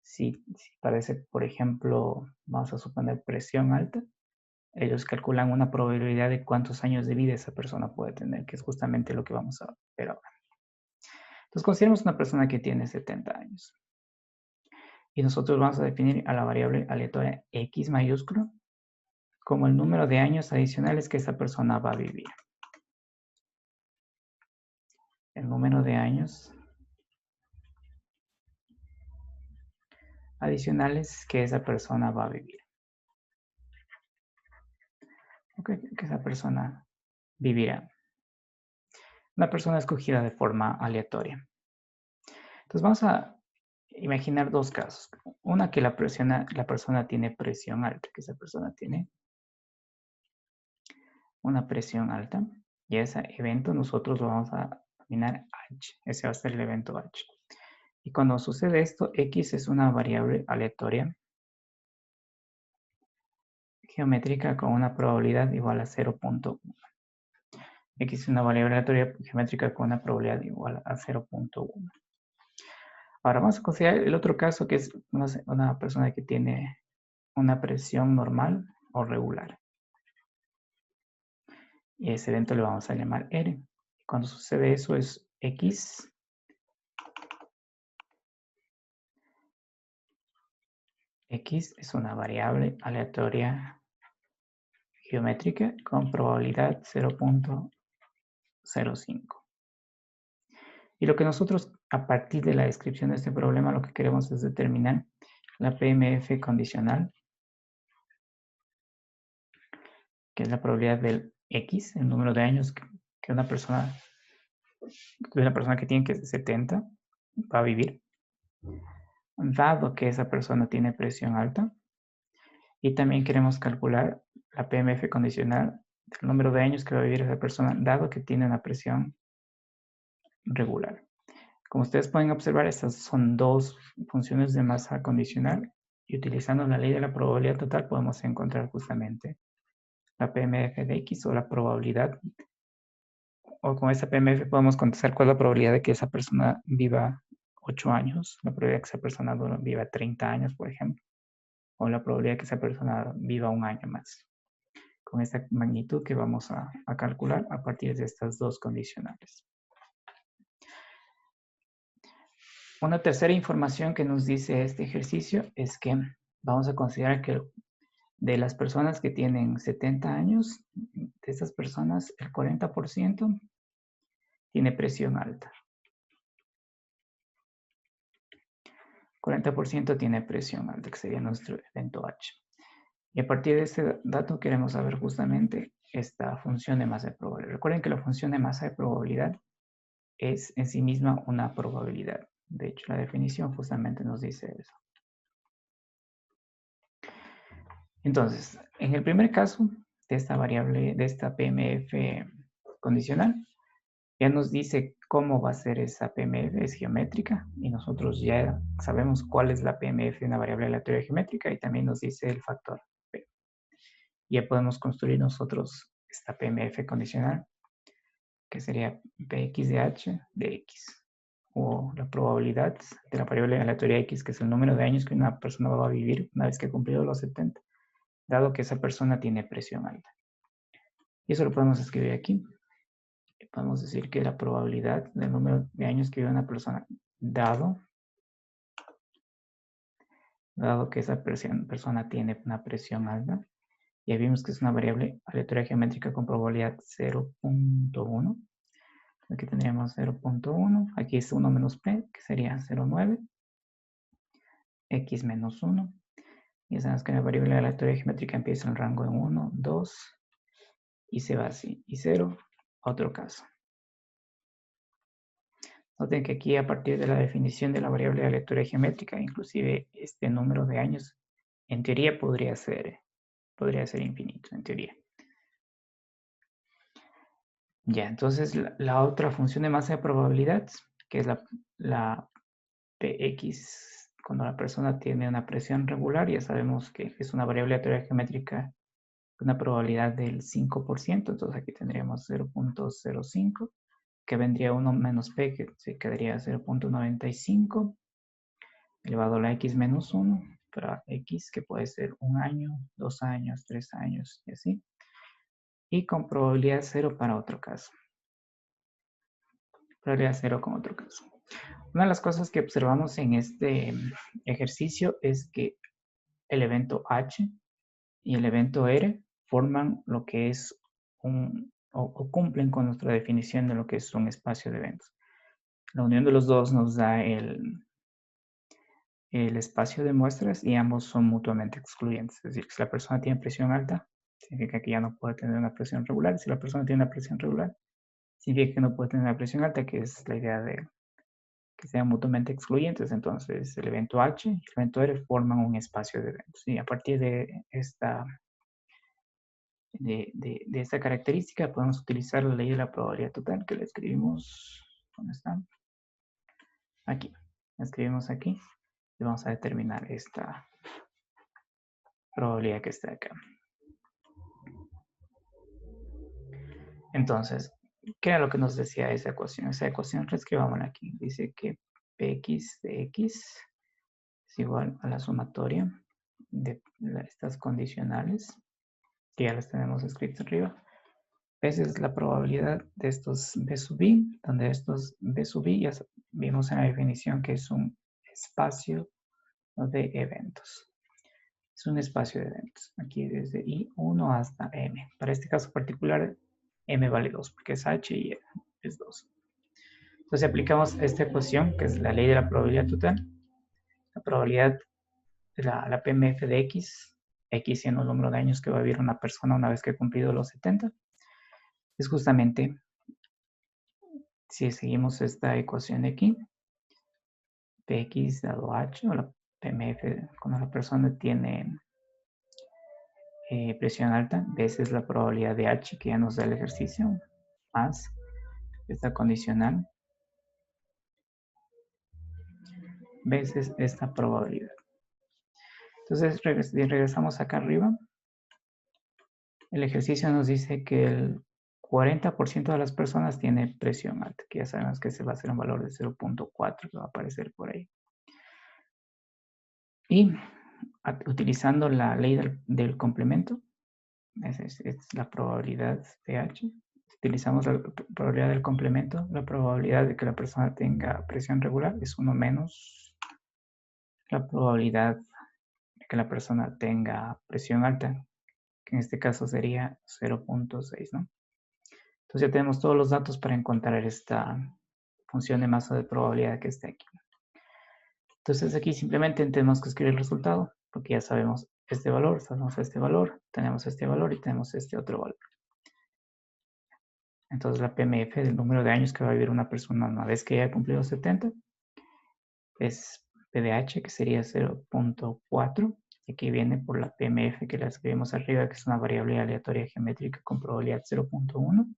si padece, por ejemplo, vamos a suponer presión alta, ellos calculan una probabilidad de cuántos años de vida esa persona puede tener, que es justamente lo que vamos a ver ahora. Entonces, consideramos una persona que tiene 70 años. Y nosotros vamos a definir a la variable aleatoria X mayúsculo como el número de años adicionales que esa persona va a vivir. El número de años adicionales que esa persona va a vivir. Okay, que esa persona vivirá. Una persona escogida de forma aleatoria. Entonces vamos a imaginar dos casos. Una que la persona tiene presión alta, que esa persona tiene una presión alta. Y ese evento nosotros lo vamos a denominar H. Ese va a ser el evento H. Y cuando sucede esto, X es una variable aleatoria geométrica con una probabilidad igual a 0.1. X es una variable aleatoria geométrica con una probabilidad igual a 0.1. Ahora vamos a considerar el otro caso, que es una persona que tiene una presión normal o regular. Y ese evento le vamos a llamar R. Cuando sucede eso es X es una variable aleatoria geométrica con probabilidad 0.05. Y lo que nosotros, a partir de la descripción de este problema, lo que queremos es determinar la PMF condicional, que es la probabilidad del X, el número de años que una persona que tiene, que es 70, va a vivir, dado que esa persona tiene presión alta. Y también queremos calcular la PMF condicional del número de años que va a vivir esa persona, dado que tiene una presión regular. Como ustedes pueden observar, estas son dos funciones de masa condicional y utilizando la ley de la probabilidad total podemos encontrar justamente la PMF de X o la probabilidad, o con esa PMF podemos contestar cuál es la probabilidad de que esa persona viva 8 años, la probabilidad de que esa persona viva 30 años, por ejemplo, o la probabilidad de que esa persona viva un año más, con esta magnitud que vamos a calcular a partir de estas dos condicionales. Una tercera información que nos dice este ejercicio es que vamos a considerar que de las personas que tienen 70 años, de esas personas, el 40% tiene presión alta. 40% tiene presión alta, que sería nuestro evento H. Y a partir de este dato queremos saber justamente esta función de masa de probabilidad. Recuerden que la función de masa de probabilidad es en sí misma una probabilidad. De hecho, la definición justamente nos dice eso. Entonces, en el primer caso de esta variable, de esta PMF condicional, ya nos dice cómo va a ser esa PMF, es geométrica, y nosotros ya sabemos cuál es la PMF de una variable aleatoria geométrica, y también nos dice el factor P. Ya podemos construir nosotros esta PMF condicional, que sería Px de h de x, o la probabilidad de la variable aleatoria x, que es el número de años que una persona va a vivir una vez que ha cumplido los 70, dado que esa persona tiene presión alta. Y eso lo podemos escribir aquí. Podemos decir que la probabilidad del número de años que vive una persona, dado que esa persona tiene una presión alta, ya vimos que es una variable aleatoria geométrica con probabilidad 0.1. Aquí tendríamos 0.1, aquí es 1 menos p, que sería 0.9, x menos 1. Ya sabemos que la variable aleatoria geométrica empieza en rango en 1, 2 y se va así. Y 0, otro caso. Noten que aquí a partir de la definición de la variable aleatoria geométrica, inclusive este número de años, en teoría podría ser infinito, en teoría. Ya, entonces la otra función de masa de probabilidad, que es la Px, cuando la persona tiene una presión regular, ya sabemos que es una variable aleatoria geométrica con una probabilidad del 5%, entonces aquí tendríamos 0.05, que vendría 1 menos p, que se quedaría 0.95, elevado a la x menos 1, para x, que puede ser 1 año, 2 años, 3 años, y así. Y con probabilidad 0 para otro caso. Probabilidad 0 con otro caso. Una de las cosas que observamos en este ejercicio es que el evento H y el evento R forman lo que es o cumplen con nuestra definición de lo que es un espacio de eventos. La unión de los dos nos da el espacio de muestras y ambos son mutuamente excluyentes. Es decir, si la persona tiene presión alta, significa que ya no puede tener una presión regular. Si la persona tiene una presión regular, significa que no puede tener una presión alta, que es la idea de que sean mutuamente excluyentes. Entonces, el evento H y el evento R forman un espacio de eventos. Y a partir de esta característica podemos utilizar la ley de la probabilidad total, que la escribimos, ¿dónde está? Aquí, la escribimos aquí y vamos a determinar esta probabilidad que está acá. Entonces, ¿qué era lo que nos decía esa ecuación? Esa ecuación reescribámosla aquí. Dice que Px de x es igual a la sumatoria de estas condicionales, que ya las tenemos escritas arriba. Esa es la probabilidad de estos B sub i, donde estos B sub i ya vimos en la definición que es un espacio de eventos. Es un espacio de eventos. Aquí desde I1 hasta M. Para este caso particular, M vale 2, porque es H y es 2. Entonces aplicamos esta ecuación, que es la ley de la probabilidad total. La probabilidad de la PMF de X, X siendo el número de años que va a vivir una persona una vez que ha cumplido los 70, es justamente, si seguimos esta ecuación de aquí, Px dado H, o la PMF cuando la persona tiene presión alta, veces la probabilidad de H que ya nos da el ejercicio, más esta condicional, veces esta probabilidad. Entonces regresamos acá arriba. El ejercicio nos dice que el 40% de las personas tiene presión alta, que ya sabemos que ese va a ser un valor de 0.4 que va a aparecer por ahí. Y utilizando la ley del complemento, es la probabilidad de H. Utilizamos la probabilidad del complemento, la probabilidad de que la persona tenga presión regular es 1 menos la probabilidad de que la persona tenga presión alta, que en este caso sería 0.6, ¿no? Entonces ya tenemos todos los datos para encontrar esta función de masa de probabilidad que está aquí. Entonces aquí simplemente tenemos que escribir el resultado, porque ya sabemos este valor, sabemos este valor, tenemos este valor y tenemos este otro valor. Entonces la PMF del número de años que va a vivir una persona una vez que haya cumplido 70 es PDH, que sería 0.4. Y aquí viene por la PMF que la escribimos arriba, que es una variable aleatoria geométrica con probabilidad 0.1.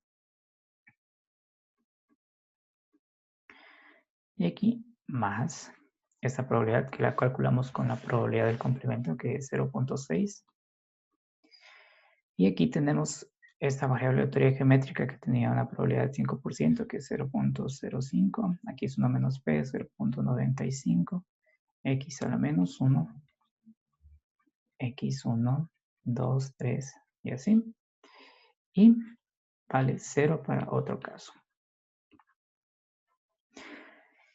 Y aquí más esta probabilidad que la calculamos con la probabilidad del complemento, que es 0.6. Y aquí tenemos esta variable aleatoria geométrica que tenía una probabilidad de 5%, que es 0.05. Aquí es 1 menos p, 0.95. X a la menos 1. X1, 2, 3 y así. Y vale 0 para otro caso.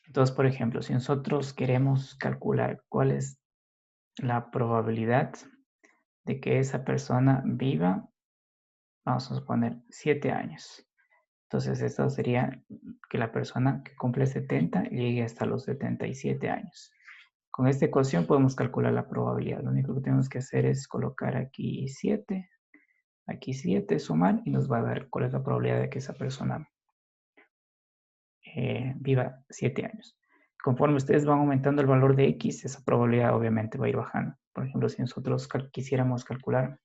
Entonces, por ejemplo, si nosotros queremos calcular cuál es la probabilidad de que esa persona viva, vamos a suponer 7 años. Entonces, esto sería que la persona que cumple 70 llegue hasta los 77 años. Con esta ecuación podemos calcular la probabilidad. Lo único que tenemos que hacer es colocar aquí 7, sumar, y nos va a dar cuál es la probabilidad de que esa persona viva 7 años. Conforme ustedes van aumentando el valor de X, esa probabilidad obviamente va a ir bajando. Por ejemplo, si nosotros quisiéramos calcular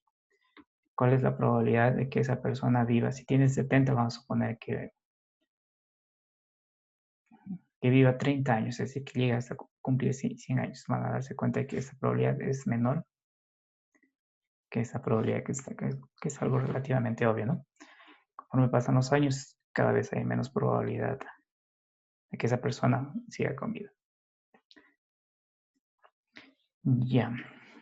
cuál es la probabilidad de que esa persona viva. Si tiene 70, vamos a suponer que viva 30 años, es decir, que llega hasta cumplir 100 años. Van a darse cuenta de que esta probabilidad es menor que esa probabilidad que es algo relativamente obvio, ¿no? Conforme pasan los años, cada vez hay menos probabilidad de que esa persona siga con vida. Ya.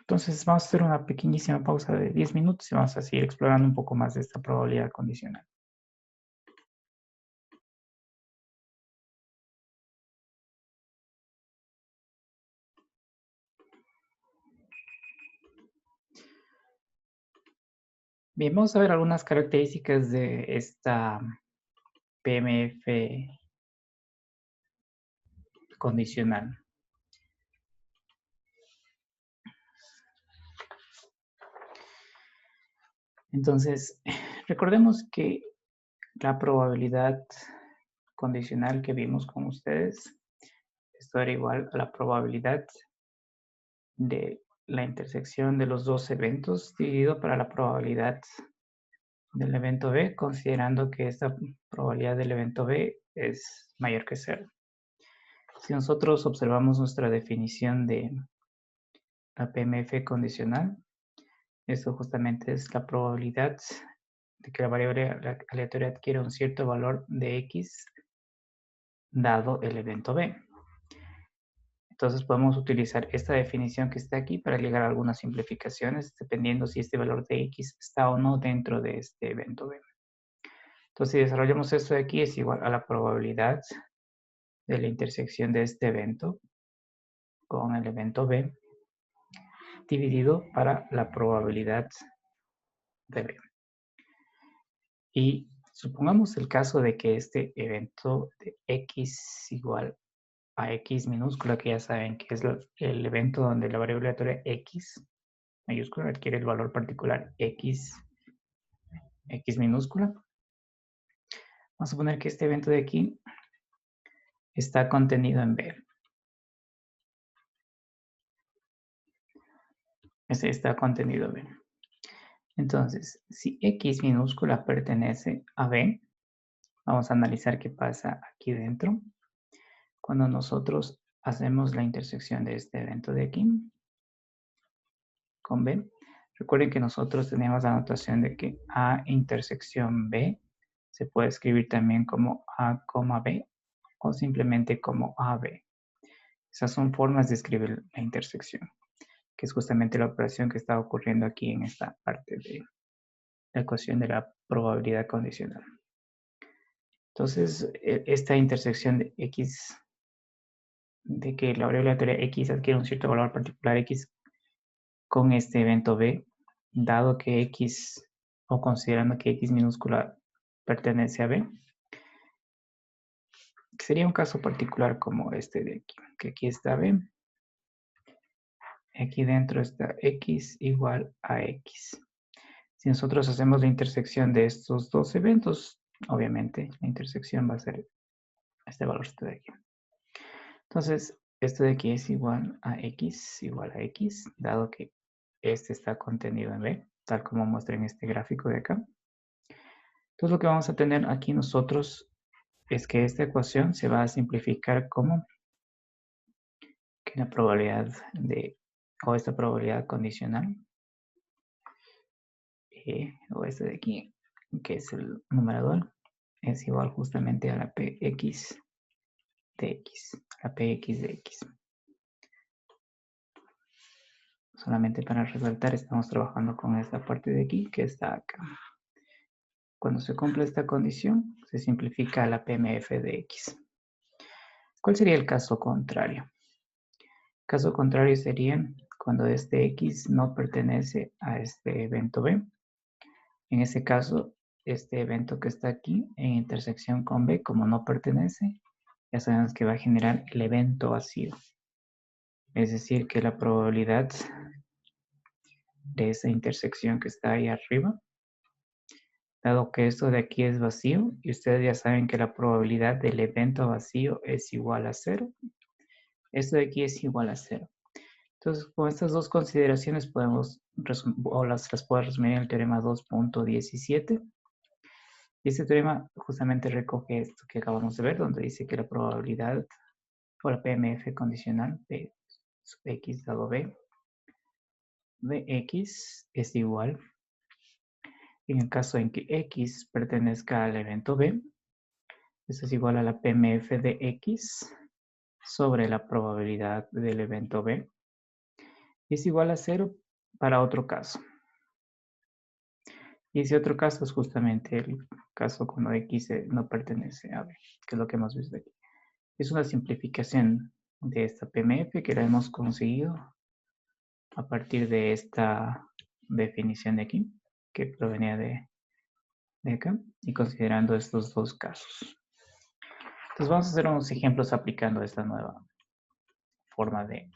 Entonces vamos a hacer una pequeñísima pausa de 10 minutos y vamos a seguir explorando un poco más de esta probabilidad condicional. Bien, vamos a ver algunas características de esta PMF condicional. Entonces, recordemos que la probabilidad condicional que vimos con ustedes, esto era igual a la probabilidad de la intersección de los dos eventos dividido para la probabilidad del evento B, considerando que esta probabilidad del evento B es mayor que 0. Si nosotros observamos nuestra definición de la PMF condicional, esto justamente es la probabilidad de que la variable aleatoria adquiera un cierto valor de X dado el evento B. Entonces podemos utilizar esta definición que está aquí para llegar a algunas simplificaciones, dependiendo si este valor de X está o no dentro de este evento B. Entonces, si desarrollamos esto de aquí, es igual a la probabilidad de la intersección de este evento con el evento B dividido para la probabilidad de B. Y supongamos el caso de que este evento de X igual a X minúscula, que ya saben que es el evento donde la variable aleatoria X mayúscula adquiere el valor particular X minúscula. Vamos a suponer que este evento de aquí está contenido en B. Este está contenido en B. Entonces, si X minúscula pertenece a B, vamos a analizar qué pasa aquí dentro. Cuando nosotros hacemos la intersección de este evento de aquí con B, recuerden que nosotros tenemos la notación de que A intersección B se puede escribir también como A, B o simplemente como AB. Esas son formas de escribir la intersección, que es justamente la operación que está ocurriendo aquí en esta parte de la ecuación de la probabilidad condicional. Entonces, esta intersección de X, de que la variable aleatoria X adquiere un cierto valor particular X con este evento B, dado que X, o considerando que X minúscula pertenece a B, sería un caso particular como este de aquí, que aquí está B, aquí dentro está X igual a X. Si nosotros hacemos la intersección de estos dos eventos, obviamente la intersección va a ser este valor de aquí. Entonces, esto de aquí es igual a X, dado que este está contenido en B, tal como muestra en este gráfico de acá. Entonces, lo que vamos a tener aquí nosotros es que esta ecuación se va a simplificar como que la probabilidad de, o esta probabilidad condicional, o este de aquí, que es el numerador, es igual justamente a la Px de X, la Px de X. Solamente para resaltar, estamos trabajando con esta parte de aquí que está acá. Cuando se cumple esta condición, se simplifica la PMF de X. ¿Cuál sería el caso contrario? El caso contrario sería cuando este X no pertenece a este evento B. En ese caso, este evento que está aquí en intersección con B, como no pertenece, ya sabemos que va a generar el evento vacío. Es decir, que la probabilidad de esa intersección que está ahí arriba, dado que esto de aquí es vacío, y ustedes ya saben que la probabilidad del evento vacío es igual a 0, esto de aquí es igual a 0. Entonces, con estas dos consideraciones podemos, o las puedo resumir en el teorema 2.17. Y este teorema justamente recoge esto que acabamos de ver, donde dice que la probabilidad, o la PMF condicional, P sub X dado B, de X es igual, en el caso en que X pertenezca al evento B, esto es igual a la PMF de X sobre la probabilidad del evento B, y es igual a 0 para otro caso. Y ese otro caso es justamente el caso cuando X no pertenece a B, que es lo que hemos visto aquí. Es una simplificación de esta PMF que la hemos conseguido a partir de esta definición de aquí, que provenía de acá, y considerando estos dos casos. Entonces vamos a hacer unos ejemplos aplicando esta nueva forma de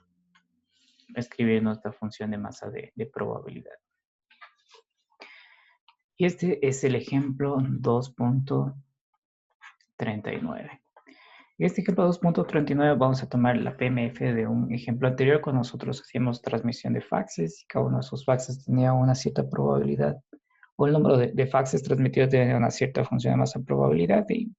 escribir nuestra función de masa de probabilidad. Y este es el ejemplo 2.39. En este ejemplo 2.39 vamos a tomar la PMF de un ejemplo anterior cuando nosotros hacíamos transmisión de faxes y cada uno de esos faxes tenía una cierta probabilidad, o el número de faxes transmitidos tenía una cierta función de masa probabilidad, y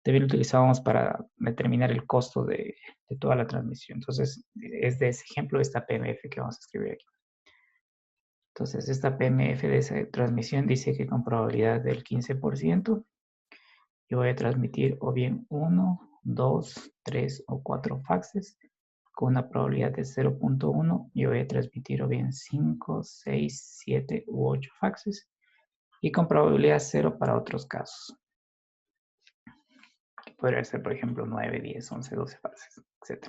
también lo utilizábamos para determinar el costo de toda la transmisión. Entonces, es de ese ejemplo esta PMF que vamos a escribir aquí. Entonces, esta PMF de esa transmisión dice que con probabilidad del 15%, yo voy a transmitir o bien 1, 2, 3 o 4 faxes. Con una probabilidad de 0.1, yo voy a transmitir o bien 5, 6, 7 u 8 faxes. Y con probabilidad 0 para otros casos. Que podría ser, por ejemplo, 9, 10, 11, 12 faxes, etc.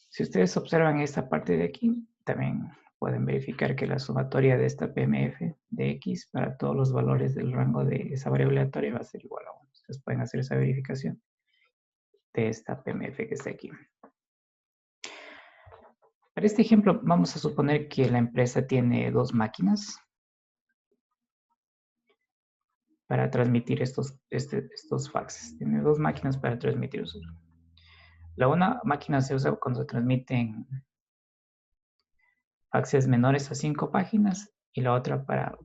Si ustedes observan esta parte de aquí, también pueden verificar que la sumatoria de esta PMF de X para todos los valores del rango de esa variable aleatoria va a ser igual a 1. Ustedes pueden hacer esa verificación de esta PMF que está aquí. Para este ejemplo, vamos a suponer que la empresa tiene dos máquinas para transmitir estos faxes. Tiene dos máquinas para transmitir. La una máquina se usa cuando se transmiten faxes menores a 5 páginas y la otra para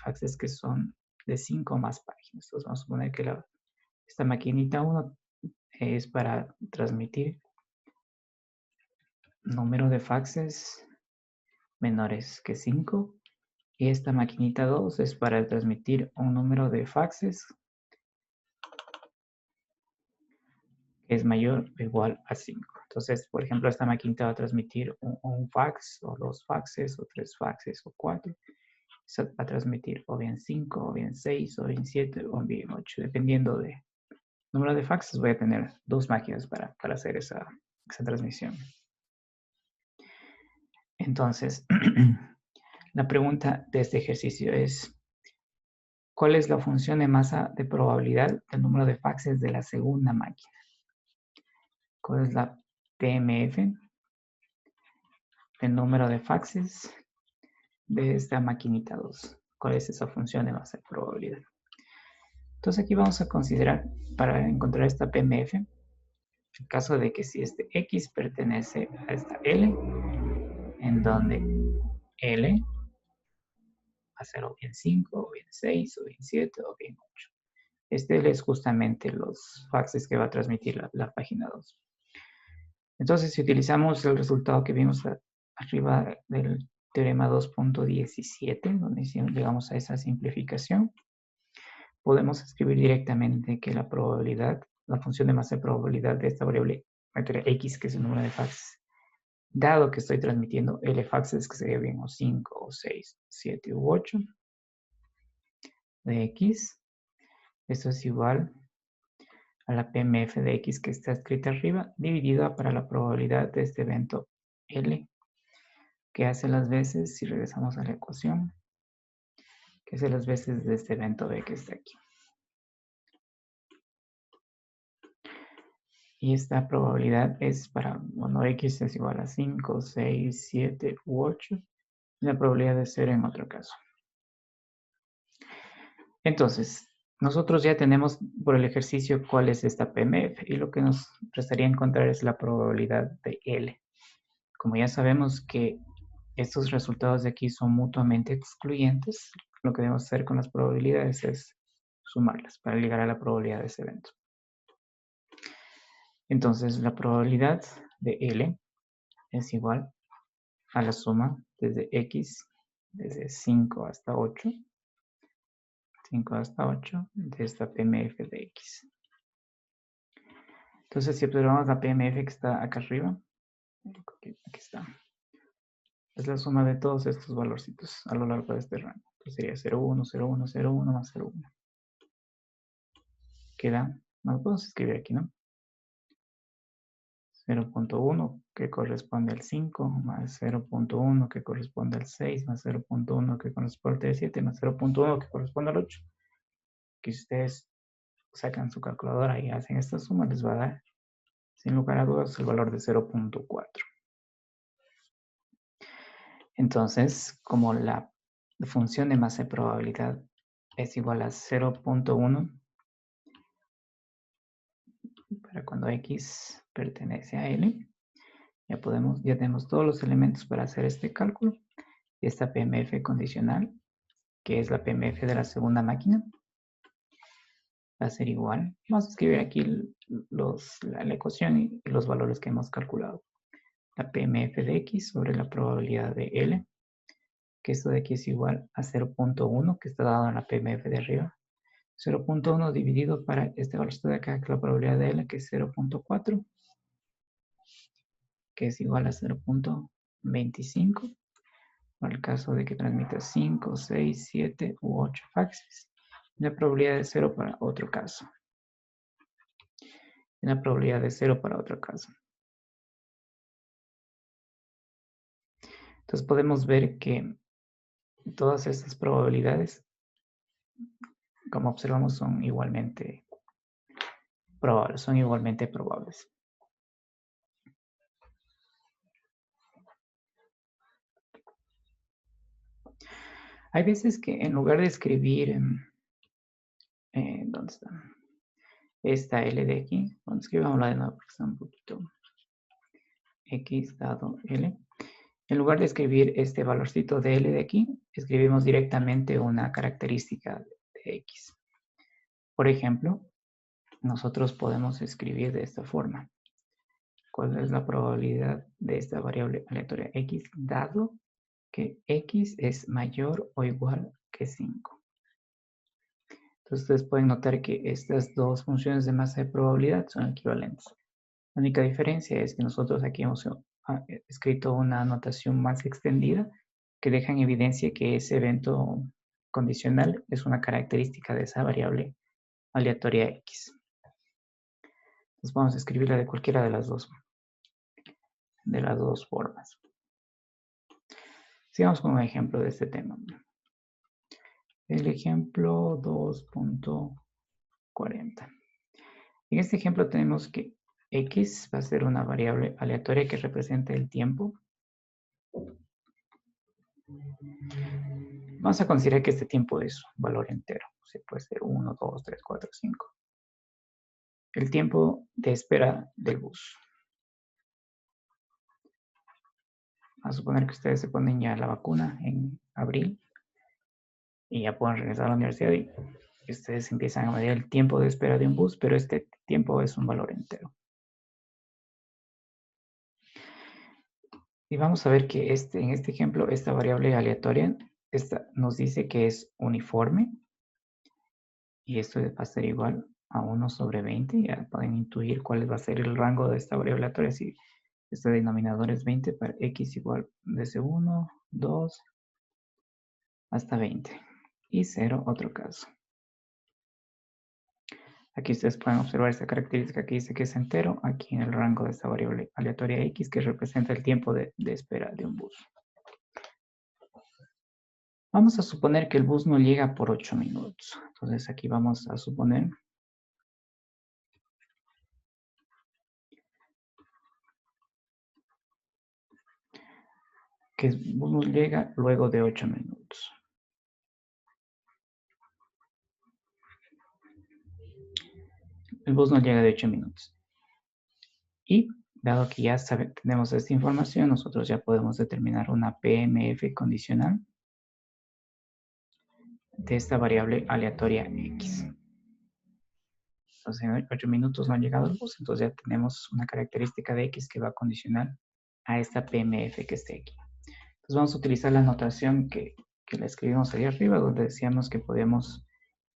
faxes que son de 5 o más páginas. Entonces vamos a suponer que esta maquinita 1 es para transmitir número de faxes menores que 5 y esta maquinita 2 es para transmitir un número de faxes que es mayor o igual a 5. Entonces, por ejemplo, esta maquinita va a transmitir un fax o dos faxes o tres faxes o 4. Va a transmitir o bien 5 o bien 6 o bien 7 o bien 8, dependiendo del número de faxes. Voy a tener dos máquinas para hacer esa transmisión. Entonces, la pregunta de este ejercicio es, ¿cuál es la función de masa de probabilidad del número de faxes de la segunda máquina? ¿Cuál es la PMF del número de faxes de esta maquinita 2? ¿Cuál es esa función de masa de probabilidad? Entonces aquí vamos a considerar, para encontrar esta PMF, el caso de que si este X pertenece a esta L, en donde L va a ser o bien 5, o bien 6, o bien 7, o bien 8. Este es justamente los faxes que va a transmitir la página 2. Entonces, si utilizamos el resultado que vimos arriba del teorema 2.17, donde llegamos a esa simplificación, podemos escribir directamente que la probabilidad, la función de masa de probabilidad de esta variable X, que es el número de faxes, dado que estoy transmitiendo L faxes, que sería bien o 5, o 6, 7 u 8, de X, esto es igual a la PMF de X que está escrita arriba, dividida para la probabilidad de este evento L, que hace las veces, si regresamos a la ecuación, que hace las veces de este evento B que está aquí. Y esta probabilidad es para cuando X es igual a 5, 6, 7 u 8. La probabilidad de 0 en otro caso. Entonces, nosotros ya tenemos por el ejercicio cuál es esta PMF y lo que nos restaría encontrar es la probabilidad de L. Como ya sabemos que estos resultados de aquí son mutuamente excluyentes, lo que debemos hacer con las probabilidades es sumarlas para llegar a la probabilidad de ese evento. Entonces, la probabilidad de L es igual a la suma desde X, desde 5 hasta 8, 5 hasta 8 de esta PMF de X. Entonces, si observamos la PMF que está acá arriba, aquí está, es la suma de todos estos valorcitos a lo largo de este rango. Entonces sería 0,1, 0,1, 0,1 más 0,1. Queda, no podemos escribir aquí, ¿no? 0.1 que corresponde al 5, más 0.1 que corresponde al 6, más 0.1 que corresponde al 7, más 0.1 que corresponde al 8. Que si ustedes sacan su calculadora y hacen esta suma, les va a dar, sin lugar a dudas, el valor de 0.4. Entonces, como la función de masa de probabilidad es igual a 0.1 para cuando X pertenece a L, ya tenemos todos los elementos para hacer este cálculo. Y esta PMF condicional, que es la PMF de la segunda máquina, va a ser igual. Vamos a escribir aquí la ecuación y los valores que hemos calculado. La PMF de X sobre la probabilidad de L, que esto de aquí es igual a 0.1, que está dado en la PMF de arriba. 0.1 dividido para este valor de acá, que es la probabilidad de L, que es 0.4, que es igual a 0.25, para el caso de que transmita 5, 6, 7 u 8 faxes. La probabilidad de 0 para otro caso. La probabilidad de 0 para otro caso. Entonces podemos ver que todas estas probabilidades, como observamos, son igualmente probables. Hay veces que en lugar de escribir, ¿dónde está? Esta L de aquí, bueno, escribámosla de nuevo porque está un poquito X dado L. En lugar de escribir este valorcito de L de aquí, escribimos directamente una característica de X. Por ejemplo, nosotros podemos escribir de esta forma. ¿Cuál es la probabilidad de esta variable aleatoria X dado que X es mayor o igual que 5? Entonces ustedes pueden notar que estas dos funciones de masa de probabilidad son equivalentes. La única diferencia es que nosotros aquí hemos escrito una notación más extendida que deja en evidencia que ese evento condicional es una característica de esa variable aleatoria X. Entonces vamos a escribirla de cualquiera de las dos formas. Sigamos con un ejemplo de este tema. El ejemplo 2.40. En este ejemplo tenemos que X va a ser una variable aleatoria que representa el tiempo. Vamos a considerar que este tiempo es un valor entero. O sea, puede ser 1, 2, 3, 4, 5. El tiempo de espera del bus. A suponer que ustedes se ponen ya la vacuna en abril y ya pueden regresar a la universidad y ustedes empiezan a medir el tiempo de espera de un bus, pero este tiempo es un valor entero. Y vamos a ver que en este ejemplo, esta variable aleatoria nos dice que es uniforme. Y esto va a ser igual a 1 sobre 20. Ya pueden intuir cuál va a ser el rango de esta variable aleatoria. Si este denominador es 20 para X igual desde 1, 2, hasta 20. Y 0, otro caso. Aquí ustedes pueden observar esta característica que dice que es entero, aquí en el rango de esta variable aleatoria X, que representa el tiempo de espera de un bus. Vamos a suponer que el bus no llega por 8 minutos. Entonces aquí vamos a suponer que nos llega luego de 8 minutos. El bus nos llega de 8 minutos. Y dado que ya tenemos esta información, nosotros ya podemos determinar una PMF condicional de esta variable aleatoria X. Entonces en 8 minutos no ha llegado el bus, entonces ya tenemos una característica de X que va a condicionar a esta PMF que esté aquí. Entonces vamos a utilizar la notación que la escribimos ahí arriba, donde decíamos que podemos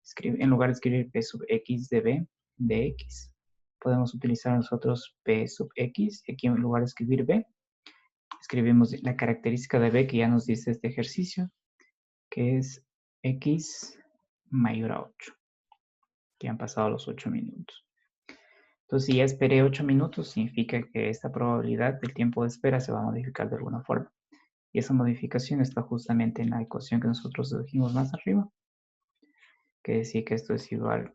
escribir, en lugar de escribir P sub X de B de X, podemos utilizar nosotros P sub X, y aquí en lugar de escribir B, escribimos la característica de B que ya nos dice este ejercicio, que es X mayor a 8, que han pasado los 8 minutos. Entonces, si ya esperé 8 minutos, significa que esta probabilidad del tiempo de espera se va a modificar de alguna forma. Y esa modificación está justamente en la ecuación que nosotros dijimos más arriba, que decía que esto es igual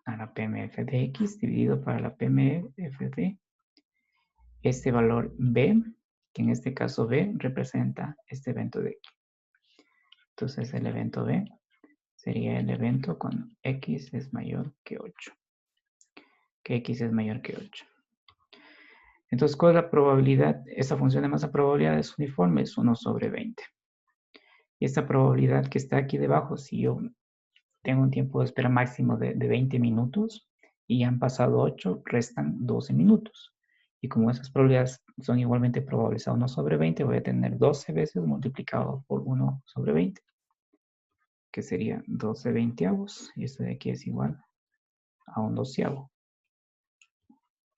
a la PMF de X dividido para la PMF de este valor B, que en este caso B representa este evento de X. Entonces, el evento B sería el evento cuando X es mayor que 8. Que X es mayor que 8. Entonces, ¿cuál es la probabilidad? Esta función de masa probabilidad es uniforme, es 1 sobre 20. Y esta probabilidad que está aquí debajo, si yo tengo un tiempo de espera máximo de 20 minutos y han pasado 8, restan 12 minutos. Y como esas probabilidades son igualmente probables a 1 sobre 20, voy a tener 12 veces multiplicado por 1 sobre 20, que sería 12 veinteavos. Y esto de aquí es igual a un doceavo.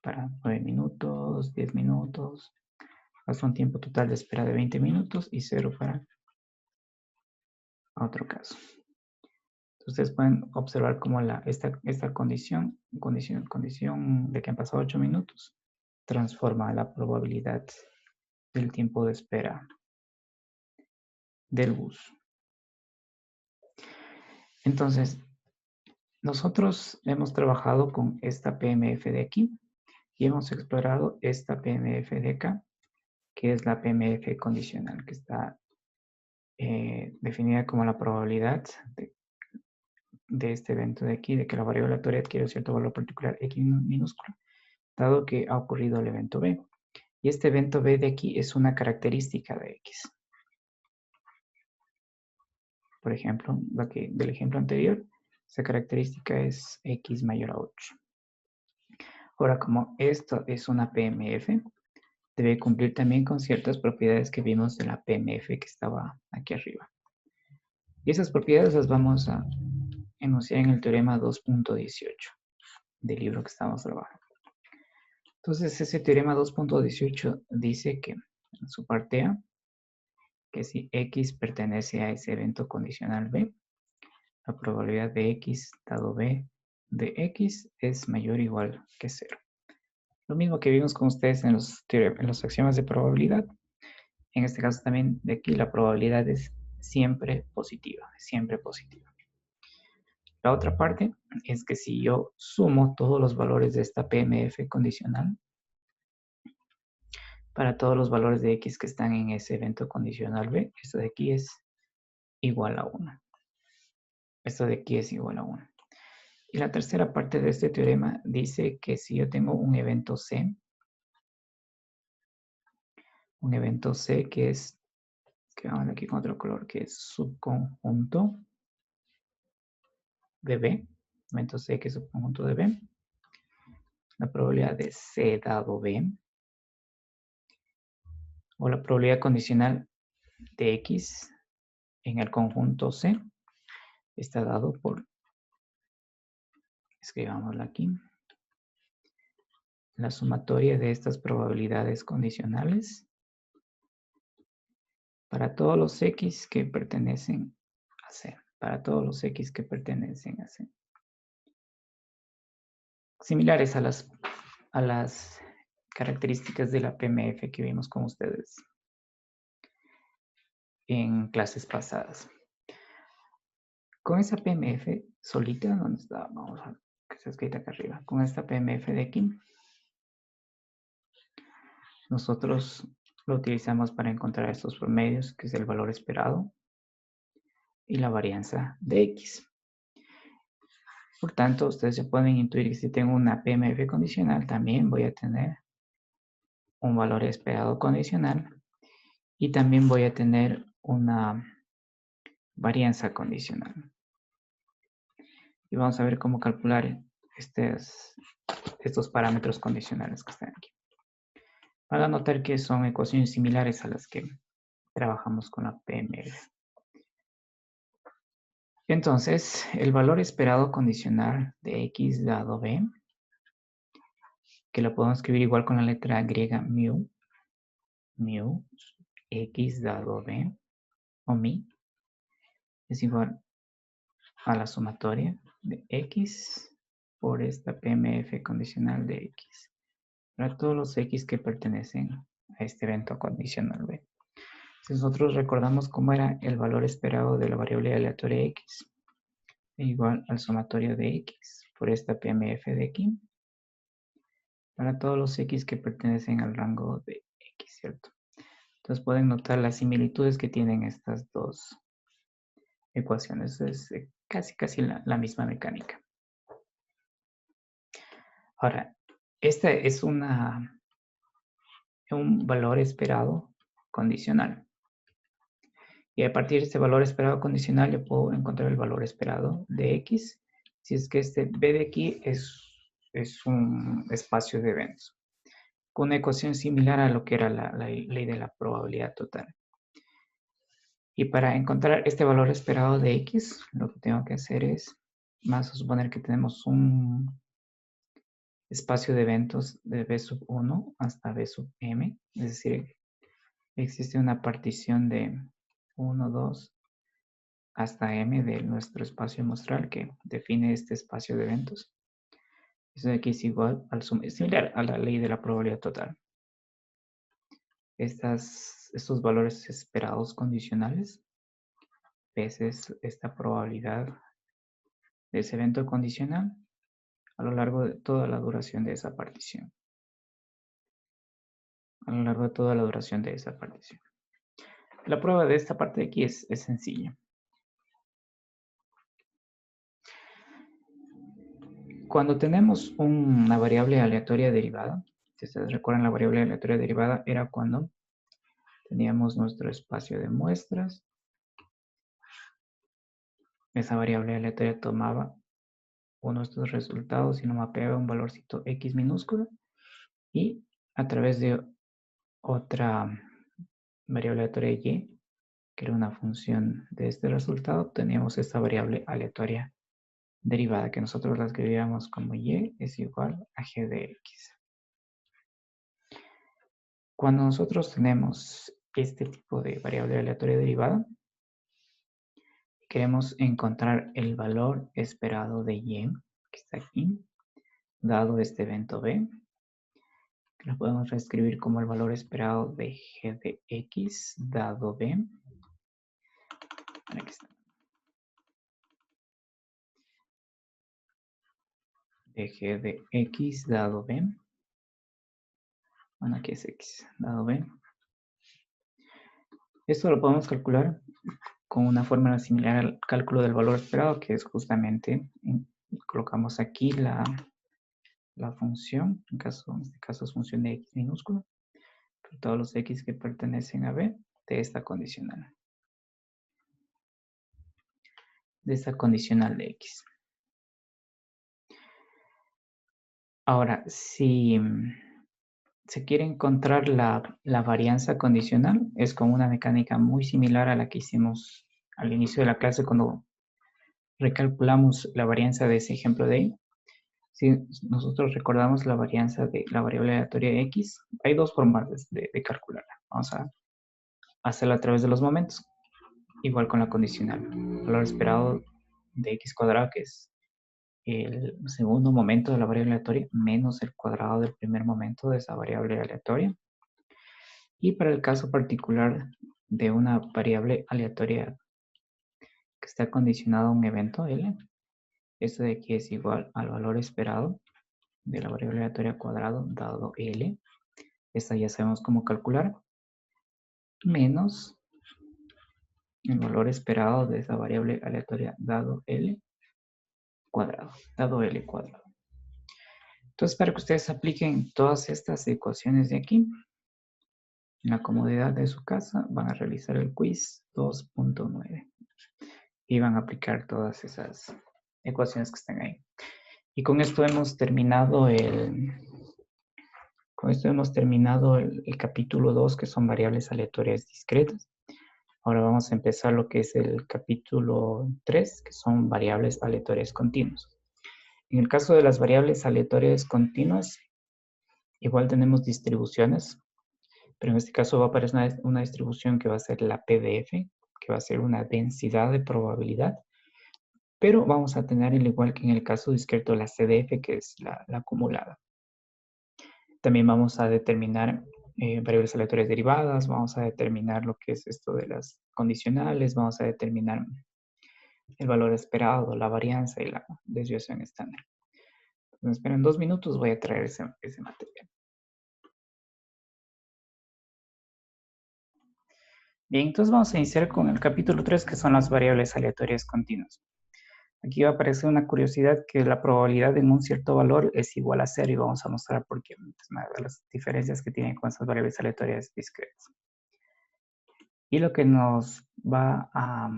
Para 9 minutos, 10 minutos, hasta un tiempo total de espera de 20 minutos y 0 para otro caso. Ustedes pueden observar cómo esta condición de que han pasado 8 minutos transforma la probabilidad del tiempo de espera del bus. Entonces, nosotros hemos trabajado con esta PMF de aquí y hemos explorado esta PMF de acá, que es la PMF condicional, que está definida como la probabilidad de este evento de aquí, de que la variable aleatoria adquiere cierto valor particular X minúsculo, dado que ha ocurrido el evento B. Y este evento B de aquí es una característica de X. Por ejemplo, del ejemplo anterior, esa característica es X mayor a 8. Ahora, como esto es una PMF, debe cumplir también con ciertas propiedades que vimos de la PMF que estaba aquí arriba. Y esas propiedades las vamos a enunciar en el teorema 2.18 del libro que estamos trabajando. Entonces, ese teorema 2.18 dice que en su parte A, que si X pertenece a ese evento condicional B, la probabilidad de X dado B de X es mayor o igual que 0. Lo mismo que vimos con ustedes en los axiomas de probabilidad. En este caso también de aquí la probabilidad es siempre positiva, siempre positiva. La otra parte es que si yo sumo todos los valores de esta PMF condicional, para todos los valores de X que están en ese evento condicional B, esto de aquí es igual a 1. Esto de aquí es igual a 1. Y la tercera parte de este teorema dice que si yo tengo un evento C que es, que vamos aquí con otro color, que es subconjunto de B, evento C que es subconjunto de B, la probabilidad de C dado B, o la probabilidad condicional de X en el conjunto C, está dado por, escribámosla aquí, la sumatoria de estas probabilidades condicionales para todos los X que pertenecen a C. Para todos los X que pertenecen a C. Similares a las características de la PMF que vimos con ustedes en clases pasadas. Con esa PMF solita, ¿dónde está? Vamos a ver que está escrita acá arriba. Con esta PMF de aquí, nosotros Lo utilizamos para encontrar estos promedios, que es el valor esperado y la varianza de X. Por tanto, ustedes se pueden intuir que si tengo una PMF condicional, también voy a tener un valor esperado condicional y también voy a tener una varianza condicional. Y vamos a ver cómo calcular estos parámetros condicionales que están aquí. Van a notar que son ecuaciones similares a las que trabajamos con la PMF. Entonces, el valor esperado condicional de X dado B, que lo podemos escribir igual con la letra griega mu, X dado B, o mi, es igual a la sumatoria de X por esta PMF condicional de X, para todos los X que pertenecen a este evento condicional B. Si nosotros recordamos cómo era el valor esperado de la variable aleatoria X, igual al sumatorio de X por esta PMF de aquí, para todos los X que pertenecen al rango de X, ¿cierto? Entonces pueden notar las similitudes que tienen estas dos ecuaciones. Es casi la misma mecánica. Ahora, este es un valor esperado condicional. Y a partir de este valor esperado condicional, yo puedo encontrar el valor esperado de X, si es que este B de aquí es un espacio de eventos, con una ecuación similar a lo que era la ley de la probabilidad total. Y para encontrar este valor esperado de X, lo que tengo que hacer es, vamos a suponer que tenemos un espacio de eventos de B sub 1 hasta B sub M, es decir, existe una partición de 1, 2, hasta M de nuestro espacio muestral que define este espacio de eventos. Eso de aquí es igual al similar a la ley de la probabilidad total. Estos valores esperados condicionales veces esta probabilidad de ese evento condicional a lo largo de toda la duración de esa partición. A lo largo de toda la duración de esa partición. La prueba de esta parte de aquí es sencilla. Cuando tenemos una variable aleatoria derivada, si ustedes recuerdan, la variable aleatoria derivada era cuando teníamos nuestro espacio de muestras. Esa variable aleatoria tomaba uno de estos resultados y lo mapeaba un valorcito X minúsculo y a través de otra variable aleatoria Y, que era una función de este resultado, teníamos esta variable aleatoria derivada que nosotros la escribíamos como Y es igual a G de X. Cuando nosotros tenemos este tipo de variable aleatoria derivada, queremos encontrar el valor esperado de Y, que está aquí, dado este evento B. Lo podemos reescribir como el valor esperado de G de X, dado B. Aquí está. De G de X, dado B. Bueno, aquí es X, dado B. Esto lo podemos calcular con una fórmula similar al cálculo del valor esperado, que es justamente, colocamos aquí la función, en este caso es función de X minúsculo, por todos los X que pertenecen a B de esta condicional. De esta condicional de X. Ahora, si se quiere encontrar la varianza condicional, es con una mecánica muy similar a la que hicimos al inicio de la clase cuando recalculamos la varianza de ese ejemplo de ahí. Si nosotros recordamos la varianza de la variable aleatoria X, hay dos formas de calcularla. Vamos a hacerlo a través de los momentos, igual con la condicional. El valor esperado de X cuadrado, que es el segundo momento de la variable aleatoria menos el cuadrado del primer momento de esa variable aleatoria. Y para el caso particular de una variable aleatoria que está condicionada a un evento L, esto de aquí es igual al valor esperado de la variable aleatoria cuadrado dado L. Esta ya sabemos cómo calcular. menos el valor esperado de esa variable aleatoria dado L cuadrado. Entonces, para que ustedes apliquen todas estas ecuaciones de aquí, en la comodidad de su casa, van a realizar el quiz 2.9 y van a aplicar todas esas ecuaciones que están ahí. Y con esto hemos terminado el capítulo 2, que son variables aleatorias discretas. Ahora vamos a empezar lo que es el capítulo 3, que son variables aleatorias continuas. En el caso de las variables aleatorias continuas, igual tenemos distribuciones, pero en este caso va a aparecer una distribución que va a ser la PDF, que va a ser una densidad de probabilidad, pero vamos a tener, al igual que en el caso discreto, la CDF, que es la acumulada. También vamos a determinar variables aleatorias derivadas, vamos a determinar lo que es esto de las condicionales, vamos a determinar el valor esperado, la varianza y la desviación estándar. Entonces, esperen 2 minutos, voy a traer ese material. Bien, entonces vamos a iniciar con el capítulo 3, que son las variables aleatorias continuas. Aquí va a aparecer una curiosidad que la probabilidad en un cierto valor es igual a 0 y vamos a mostrar por qué. Es una de las diferencias que tienen con estas variables aleatorias discretas. Y lo que nos va a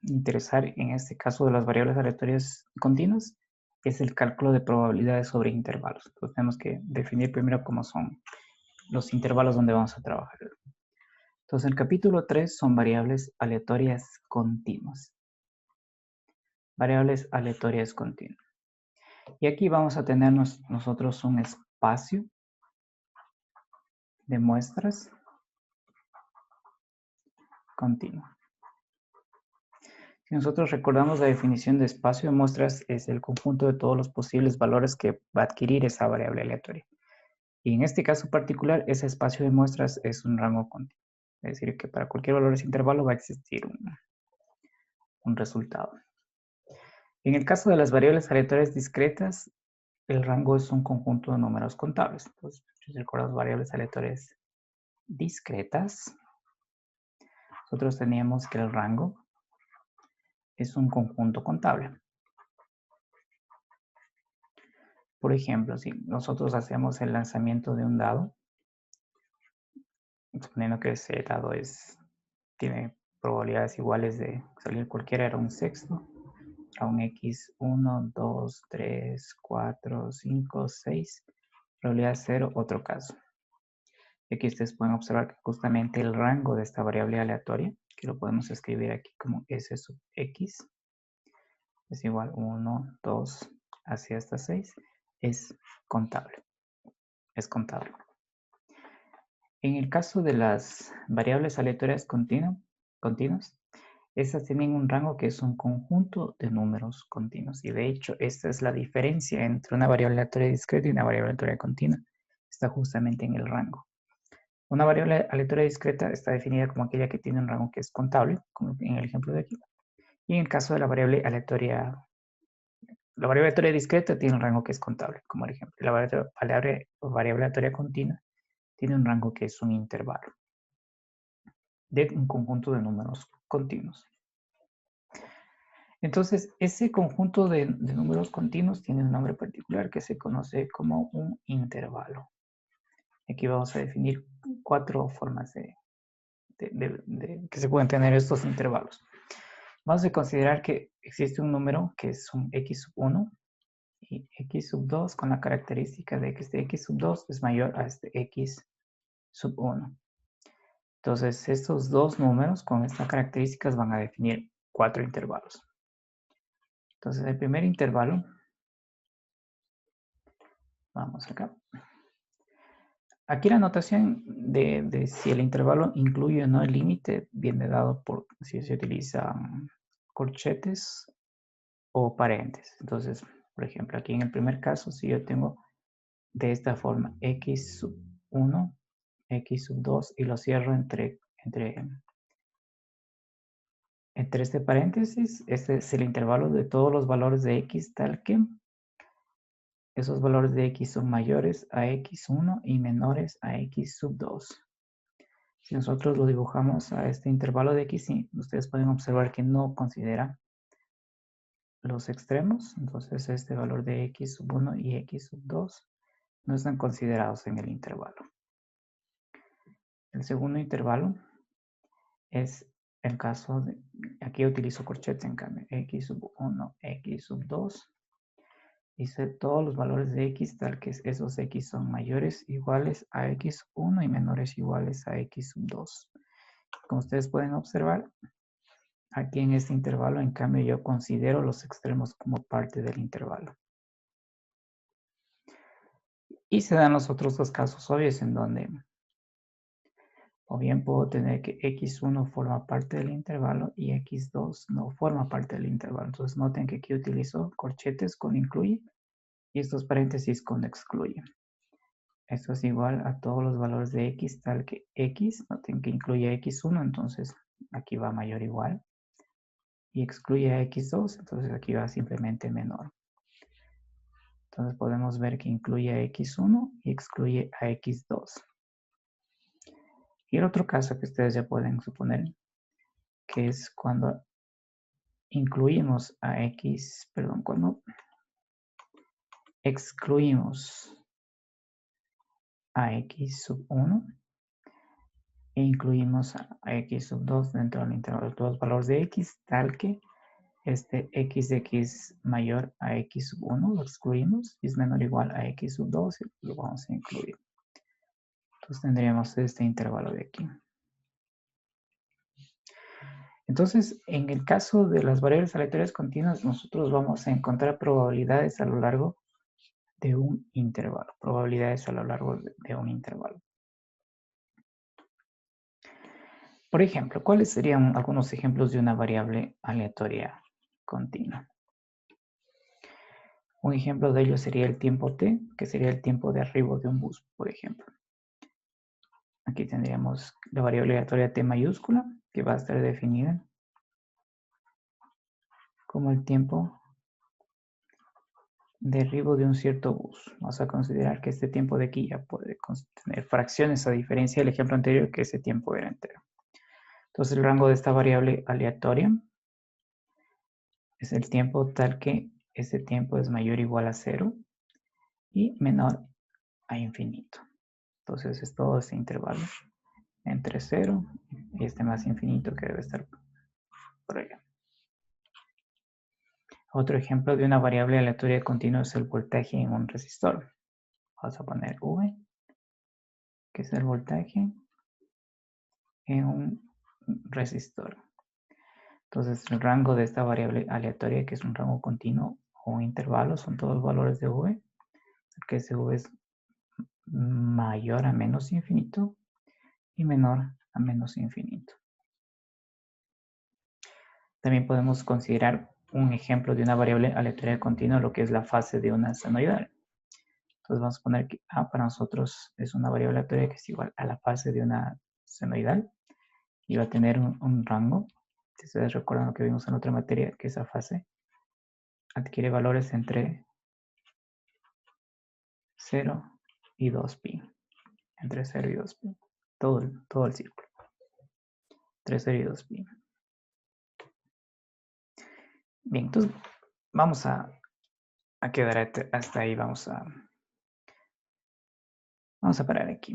interesar en este caso de las variables aleatorias continuas es el cálculo de probabilidades sobre intervalos. Entonces tenemos que definir primero cómo son los intervalos donde vamos a trabajar. Entonces el capítulo 3 son variables aleatorias continuas. Variables aleatorias continuas. Y aquí vamos a tener nosotros un espacio de muestras continua. Si nosotros recordamos la definición de espacio de muestras, es el conjunto de todos los posibles valores que va a adquirir esa variable aleatoria. Y en este caso particular, ese espacio de muestras es un rango continuo. Es decir, que para cualquier valor de ese intervalo va a existir un resultado. En el caso de las variables aleatorias discretas, el rango es un conjunto de números contables. Entonces, si recordamos variables aleatorias discretas, nosotros teníamos que el rango es un conjunto contable. Por ejemplo, si nosotros hacemos el lanzamiento de un dado, suponiendo que ese dado tiene probabilidades iguales de salir cualquiera, era un sexto, a un X, 1, 2, 3, 4, 5, 6, probabilidad 0, otro caso. Y aquí ustedes pueden observar que justamente el rango de esta variable aleatoria, que lo podemos escribir aquí como S sub X, es igual 1, 2, hacia hasta 6, es contable. Es contable. En el caso de las variables aleatorias continuas, estas tienen un rango que es un conjunto de números continuos. Y de hecho, esta es la diferencia entre una variable aleatoria discreta y una variable aleatoria continua. Está justamente en el rango. Una variable aleatoria discreta está definida como aquella que tiene un rango que es contable, como en el ejemplo de aquí. Y en el caso de la variable aleatoria discreta tiene un rango que es contable, como el ejemplo. La variable aleatoria continua tiene un rango que es un intervalo de un conjunto de números continuos. Entonces, ese conjunto de números continuos tiene un nombre particular que se conoce como un intervalo. Aquí vamos a definir 4 formas que se pueden tener estos intervalos. Vamos a considerar que existe un número que es un x sub 1 y x sub 2 con la característica de que este x sub 2 es mayor a este x sub 1. Entonces, estos dos números con estas características van a definir 4 intervalos. Entonces, el primer intervalo, vamos acá. Aquí la notación de si el intervalo incluye o no el límite viene dado por si se utilizan corchetes o paréntesis. Entonces, por ejemplo, aquí en el primer caso, si yo tengo de esta forma x sub 1, x sub 2 y lo cierro entre este paréntesis, este es el intervalo de todos los valores de x tal que esos valores de x son mayores a x1 y menores a x sub 2. Si nosotros lo dibujamos a este intervalo de x, sí, ustedes pueden observar que no considera los extremos. Entonces este valor de x sub 1 y x sub 2 no están considerados en el intervalo. El segundo intervalo es el caso de, aquí utilizo corchetes en cambio, x sub 1, x sub 2. Dice todos los valores de x tal que esos x son mayores iguales a x1 y menores iguales a x sub 2. Como ustedes pueden observar, aquí en este intervalo, en cambio, yo considero los extremos como parte del intervalo. Y se dan los otros dos casos obvios en donde o bien puedo tener que x1 forma parte del intervalo y x2 no forma parte del intervalo. Entonces noten que aquí utilizo corchetes con incluye y estos paréntesis con excluye. Esto es igual a todos los valores de x tal que x, noten que incluye a x1, entonces aquí va mayor igual. Y excluye a x2, entonces aquí va simplemente menor. Entonces podemos ver que incluye a x1 y excluye a x2. Y el otro caso que ustedes ya pueden suponer, que es cuando incluimos a x, perdón, cuando excluimos a x sub 1 e incluimos a x sub 2 dentro del intervalo de todos los valores de x, tal que este x de x mayor a x sub 1 lo excluimos y es menor o igual a x sub 2 y lo vamos a incluir. Entonces tendríamos este intervalo de aquí. Entonces, en el caso de las variables aleatorias continuas, nosotros vamos a encontrar probabilidades a lo largo de un intervalo. Probabilidades a lo largo de un intervalo. Por ejemplo, ¿cuáles serían algunos ejemplos de una variable aleatoria continua? Un ejemplo de ello sería el tiempo t, que sería el tiempo de arribo de un bus, por ejemplo. Aquí tendríamos la variable aleatoria t mayúscula, que va a estar definida como el tiempo de arribo de un cierto bus. Vamos a considerar que este tiempo de aquí ya puede tener fracciones, a diferencia del ejemplo anterior, que ese tiempo era entero. Entonces el rango de esta variable aleatoria es el tiempo tal que ese tiempo es mayor o igual a 0 y menor a infinito. Entonces es todo ese intervalo entre 0 y este más infinito que debe estar por allá. Otro ejemplo de una variable aleatoria continua es el voltaje en un resistor. Vamos a poner V, que es el voltaje en un resistor. Entonces el rango de esta variable aleatoria, que es un rango continuo o un intervalo, son todos los valores de V, que ese V es mayor a menos infinito y menor a menos infinito. También podemos considerar un ejemplo de una variable aleatoria continua, lo que es la fase de una senoidal. Entonces vamos a poner que A para nosotros es una variable aleatoria que es igual a la fase de una senoidal y va a tener un rango. Si ustedes recuerdan lo que vimos en otra materia, que esa fase adquiere valores entre 0 y 2pi. Entre 0 y 2pi. Todo el círculo. Entre 0 y 2pi. Bien, entonces vamos a quedar hasta ahí. Vamos a parar aquí.